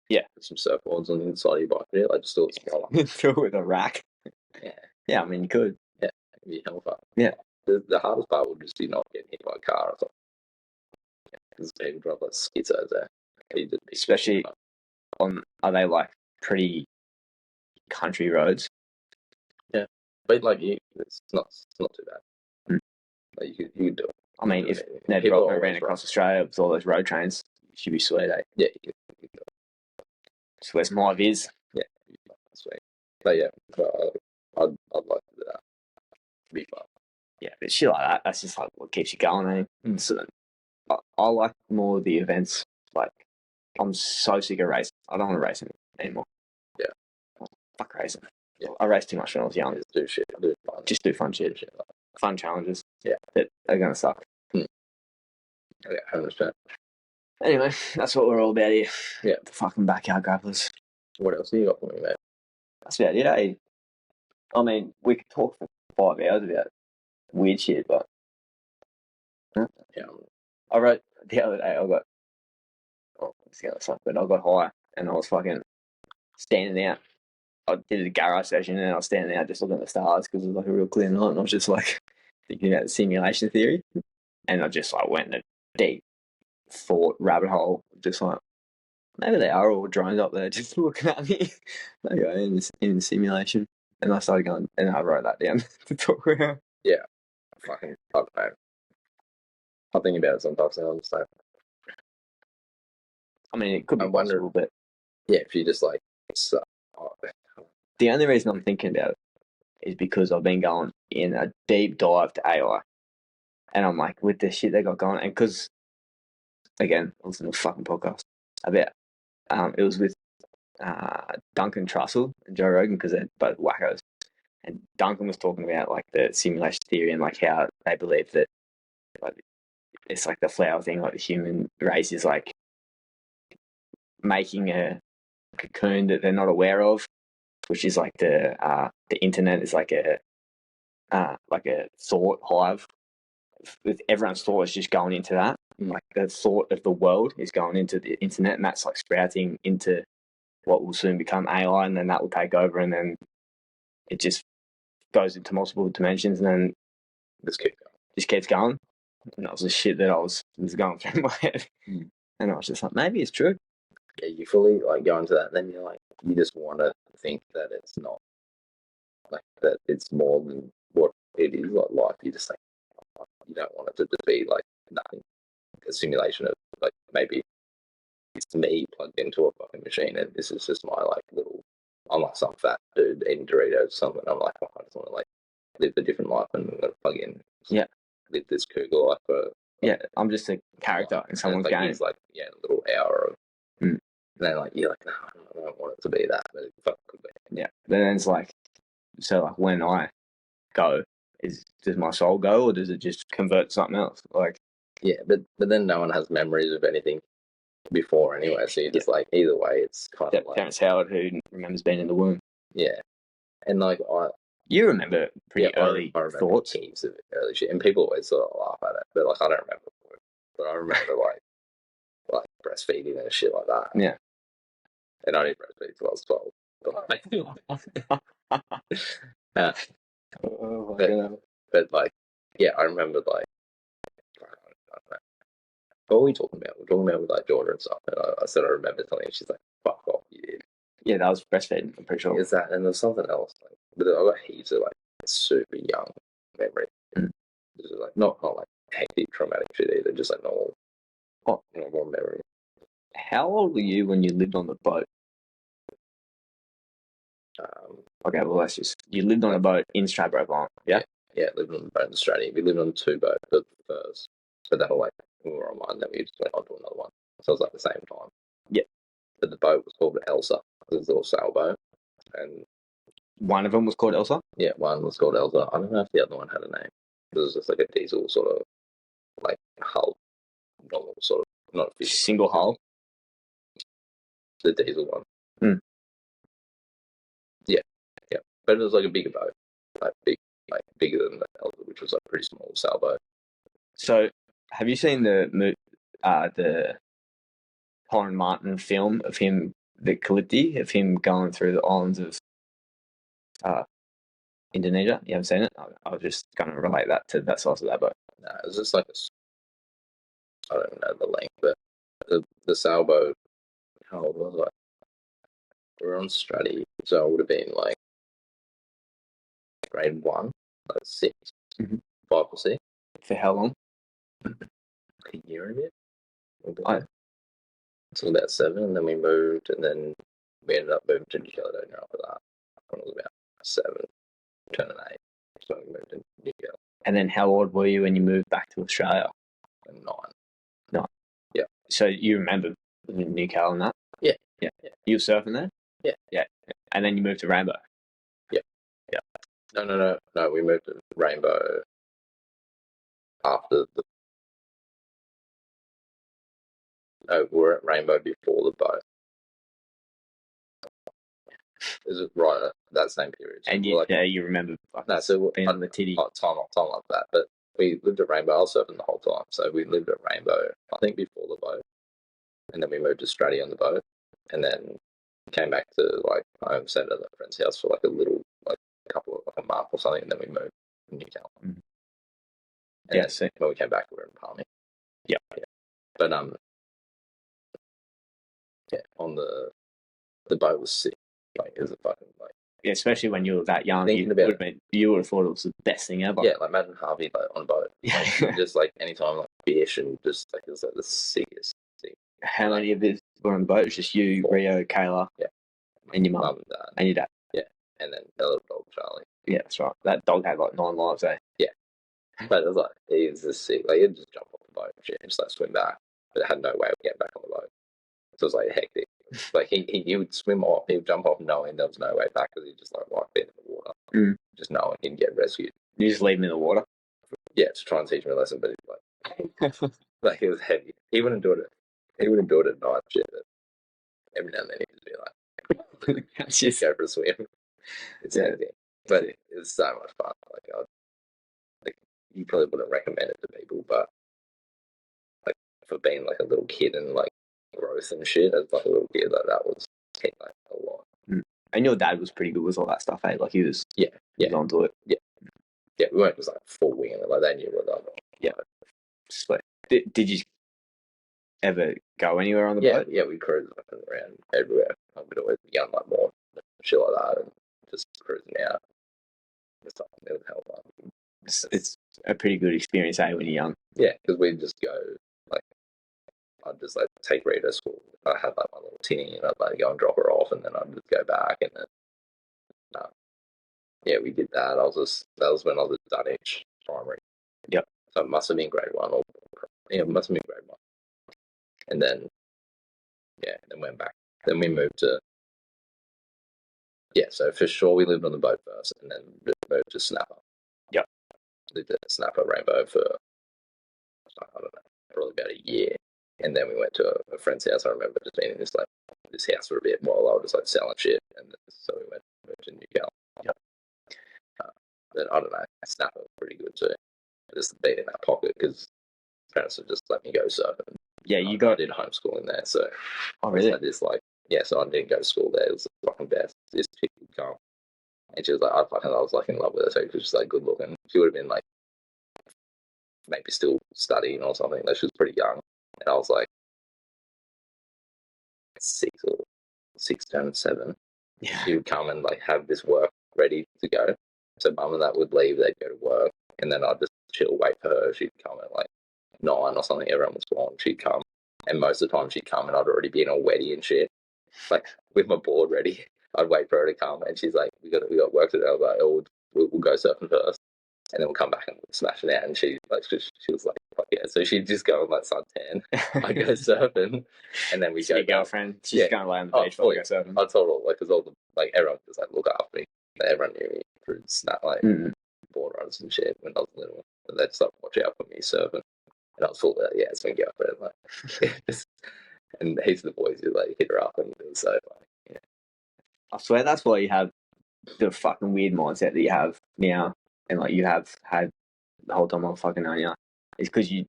Yeah, put some surfboards on the inside of your bike. Yeah, like just do it smaller. Do it with a rack. Yeah. I mean, you could. Yeah, it'd be hell fun. Yeah. The hardest part would just be not getting hit by a car or something. Because people drive like schizos there. Especially are they like pretty country roads? Yeah, but like it's not too bad. Like you could do it. I mean, if Ned Rockman ran across Australia with all those road trains, it should be sweet, eh? Yeah, you could do it. So where's my viz? Yeah, it'd be fun, sweet. But yeah, I'd like to do that. It'd be fun. Yeah, but shit like that, that's just like what keeps you going, eh? So I like more of the events. Like, I'm so sick of racing. I don't want to race anymore. Yeah. Fuck racing. Yeah. I raced too much when I was young. Just do shit. Just do fun shit. Fun challenges. Yeah. That are going to suck. Yeah, 100%. Anyway, that's what we're all about here. Yeah. The fucking backyard grapplers. What else have you got for me, mate? That's about it, eh? I mean, we could talk for 5 hours about weird shit, but Yeah. I wrote the other day, it's the other stuff, but I got high and I was fucking standing out. I did a garage session and I was standing out just looking at the stars because it was like a real clear night, and I was just like thinking about the simulation theory, and I just like went in a deep thought rabbit hole, just like maybe they are all drones up there just looking at me. Maybe I am in the simulation, and I started going, and I wrote that down to talk about. Yeah. Fucking, I don't know. I think about it sometimes and I'm just like, I mean, it could be I wonder- possible, but yeah, if you just like, the only reason I'm thinking about it is because I've been going in a deep dive to AI, and I'm like, with the shit they got going, and because again, I listened to a fucking podcast about it was with Duncan Trussell and Joe Rogan because they're both wackos, and Duncan was talking about like the simulation theory and like how they believe that like it's like the flower thing, like the human race is like making a cocoon that they're not aware of, which is like the internet is like a thought hive. With everyone's thought is just going into that, and like the thought of the world is going into the internet, and that's like sprouting into what will soon become AI, and then that will take over, and then it just goes into multiple dimensions, and then just keep going. Just keeps going. And that was the shit that was going through my head. And I was just like, maybe it's true. Yeah, you fully like go into that, and then you're like, you just want to think that it's not like that. It's more than what it is. Like life, you just think you don't want it to just be like nothing. A simulation of like maybe it's me plugged into a fucking machine, and this is just my like little. I'm like some fat dude eating Doritos or something. I'm like, oh, I just want to like live a different life and plug in. Yeah. Live this Cougar life for. Yeah, I'm just a character in someone's game. It's like a little hour of. And then like you're like, no, I don't want it to be that, but it fucking could be. Yeah, but then it's like, so like when I go, does my soul go, or does it just convert to something else? Like, yeah, but then no one has memories of anything before anyway, so you're just like either way, it's kind of like Terrence Howard, who remembers being in the womb. Yeah, and like you remember pretty early I remember thoughts. Heaps of early shit, and people always sort of laugh at it, but like I don't remember, but I remember like breastfeeding and shit like that. Yeah, and I didn't breastfeed till I was 12. But like, yeah, I remember like. What are we talking about? We're talking about with like Jordan and stuff, and I said I remember telling her, she's like, "Fuck off, you did." Yeah, that was breastfeeding. I'm pretty sure. Is that, and there's something else. Like, but I got heaps of like super young memory. This is like not like hectic traumatic shit either, just like normal memory. How old were you when you lived on the boat? Okay, well, let's just. You lived on a boat in Stradbroke Island, yeah? Yeah, lived on the boat in Australia. We lived on 2 boats at first, but that were like, we were on one, then we just went on to another one. So it was like the same time. Yeah. But the boat was called Elsa. It was a little sailboat. And one of them was called Elsa? Yeah, one was called Elsa. I don't know if the other one had a name. It was just like a diesel sort of, like, hull. Normal sort of, not a fish. Single hull? The diesel one. Yeah. But it was like a bigger boat. Like bigger than the Elsa, which was like a pretty small sailboat. So, have you seen the Corin Martin film of him, the Kalipti, of him going through the islands of Indonesia? You haven't seen it? I was just going to relate that to that size of that boat. No, it was just like I don't know the length, but the sailboat, how old was I? We were on study, so I would have been like grade 1, like 6, 5 or 6. For how long? A year and a bit. So about 7, and then we moved, and then we ended up moving to New Caledonia after that. When I was about 7, turning 8, so we moved to New Caledonia. And then how old were you when you moved back to Australia? 9. Yeah. So you remember New Cal and that? Yeah. You were surfing there? Yeah. And then you moved to Rainbow? Yeah. No, we moved to Rainbow after No, we were at Rainbow before the boat. Is it right at that same period? So And you remember no, so being on the titty. Time like that. But we lived at Rainbow. I was surfing the whole time. So we lived at Rainbow, I think, before the boat. And then we moved to Straddie on the boat. And then came back to like home, stayed at a friend's house for like a little, like a month or something. And then we moved to Newcastle. Mm. And then when we came back, we were in Palmy. Yeah. But on the boat was sick. Like, it was a fucking like. Yeah, especially when you were that young, you would have thought it was the best thing ever. Yeah, like imagine Harvey like on a boat. Like, just like anytime like fish and just like it was like the sickest thing. How many of us were on the boat? It was just you, Rio, Kayla, and your mum and dad. And your dad. Yeah. And then the little dog Charlie. Yeah, that's right. That dog had like 9 lives, eh? Yeah. But it was like he was just sick. Like he'd just jump off the boat and shit and just like swim back. But it had no way of getting back on the boat. So it was like hectic. Like he would swim off, he would jump off knowing there was no way back because he'd just like right there in the water. Just knowing he'd get rescued. You just leave him in the water? Yeah, to try and teach him a lesson, but he's like he was heavy. He wouldn't do it. He wouldn't do it at night. Shit. But every now and then he'd just be like, just go for a swim. It's anything. But it was so much fun. Like you probably wouldn't recommend it to people, but like for being like a little kid and like growth and shit as like a little kid, like that was like a lot. And your dad was pretty good with all that stuff, eh? Like he was onto it. Yeah, we weren't just like full winging it, like they knew what they were. Yeah. Sweet. Did you ever go anywhere on the boat? Yeah, we cruised around everywhere. We'd always be young like more shit like that and just cruising out. It's something that would help fun. It's a pretty good experience, eh, when you're young. Yeah, because we'd just go like I'd just like take Rita to school. I had like my little tinny and I'd like go and drop her off and then I'd just go back and then we did that. That was when I was at Cetinich primary. Yep. So it must have been grade 1 or it must have been grade 1. And then then went back. Then we moved to so for sure we lived on the boat first and then moved to Snapper. Yep. Lived at Snapper Rainbow for I don't know, probably about a year. And then we went to a friend's house. I remember just being in this house for a bit while I was just like selling shit. And so we moved to Newcastle. Yep. But I don't know, Snapper was pretty good too. Just being in that pocket because parents would just let me go surfing. Yeah, I did homeschooling there, so oh really? I just so I didn't go to school there. It was the fucking best. This chick would come, and she was like, I was like in love with her. So she was just like good looking. She would have been like maybe still studying or something. Like she was pretty young, and I was like 6 turning 7. Yeah. She would come and like have this work ready to go. So mum and that would leave, they'd go to work, and then I'd just chill, wait for her. She'd come at like 9 or something. Everyone was gone. She'd come, and most of the time she'd come, and I'd already be in all wetty and shit, like with my board ready. I'd wait for her to come, and she's like, "We got work to do." I was like, "Oh, we'll go surfing first, and then we'll come back and we'll smash it out." And she was like, "Fuck yeah!" So she'd just go on like suntan. I go surfing, and then we go. Your girlfriend, she's going to lay on the beach while we go surfing. I told her because all the everyone just like look after me. Everyone knew me through Snap board runs and shit when I was little. And they'd stop watch out for me surfing. And I was full of it's my girlfriend. Like, and he's the boys who like hit her up and it was so funny. Yeah. I swear that's why you have the fucking weird mindset that you have now, and like you have had the whole time I've fucking known you. It's because you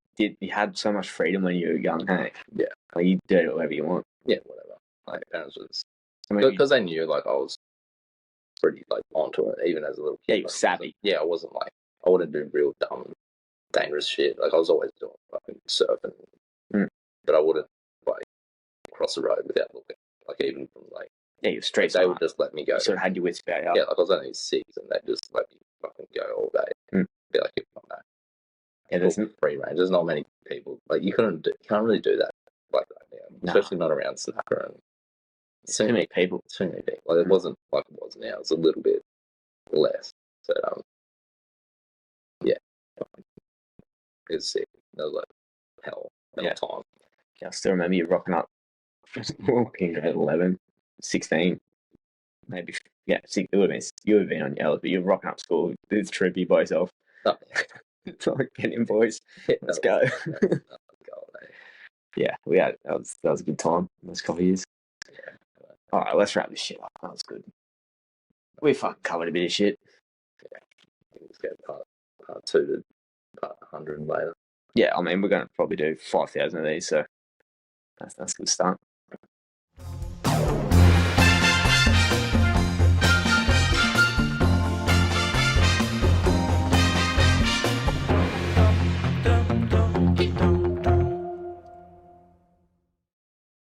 had so much freedom when you were young, hey? Yeah. Like you did it whatever you want. Yeah, whatever. Like parents was because they knew like I was pretty like onto it even as a little kid. Yeah, you were savvy. Yeah, I wasn't like I wouldn't do real dumb, dangerous shit. Like I was always doing fucking surfing, but I wouldn't like cross the road without looking. Like even from like you're straight. They would just let me go. You sort of had your wits about you. Yeah, like I was only 6, and they just let me fucking go all day. Be like, "You come back." Yeah, there's free range. There's not many people like you can't really do that like that now, especially not around Snapper and. Too many people. Too many people. Like it wasn't like it was now. It's a little bit less. So it's sick. That was like hell time. Yeah, I still remember you rocking up walking at 11, 16, maybe. Yeah, it would have been. You would have been on your L's, but you're rocking up school. It's trippy by yourself. Oh. It's like getting boys. Let's go. Yeah, we had that was a good time. Those couple of years. Yeah. All right, let's wrap this shit up. That was good. We fucking covered a bit of shit. Let's get part 2 to part 100 later. Yeah, I mean we're gonna probably do 5,000 of these, so that's a good start.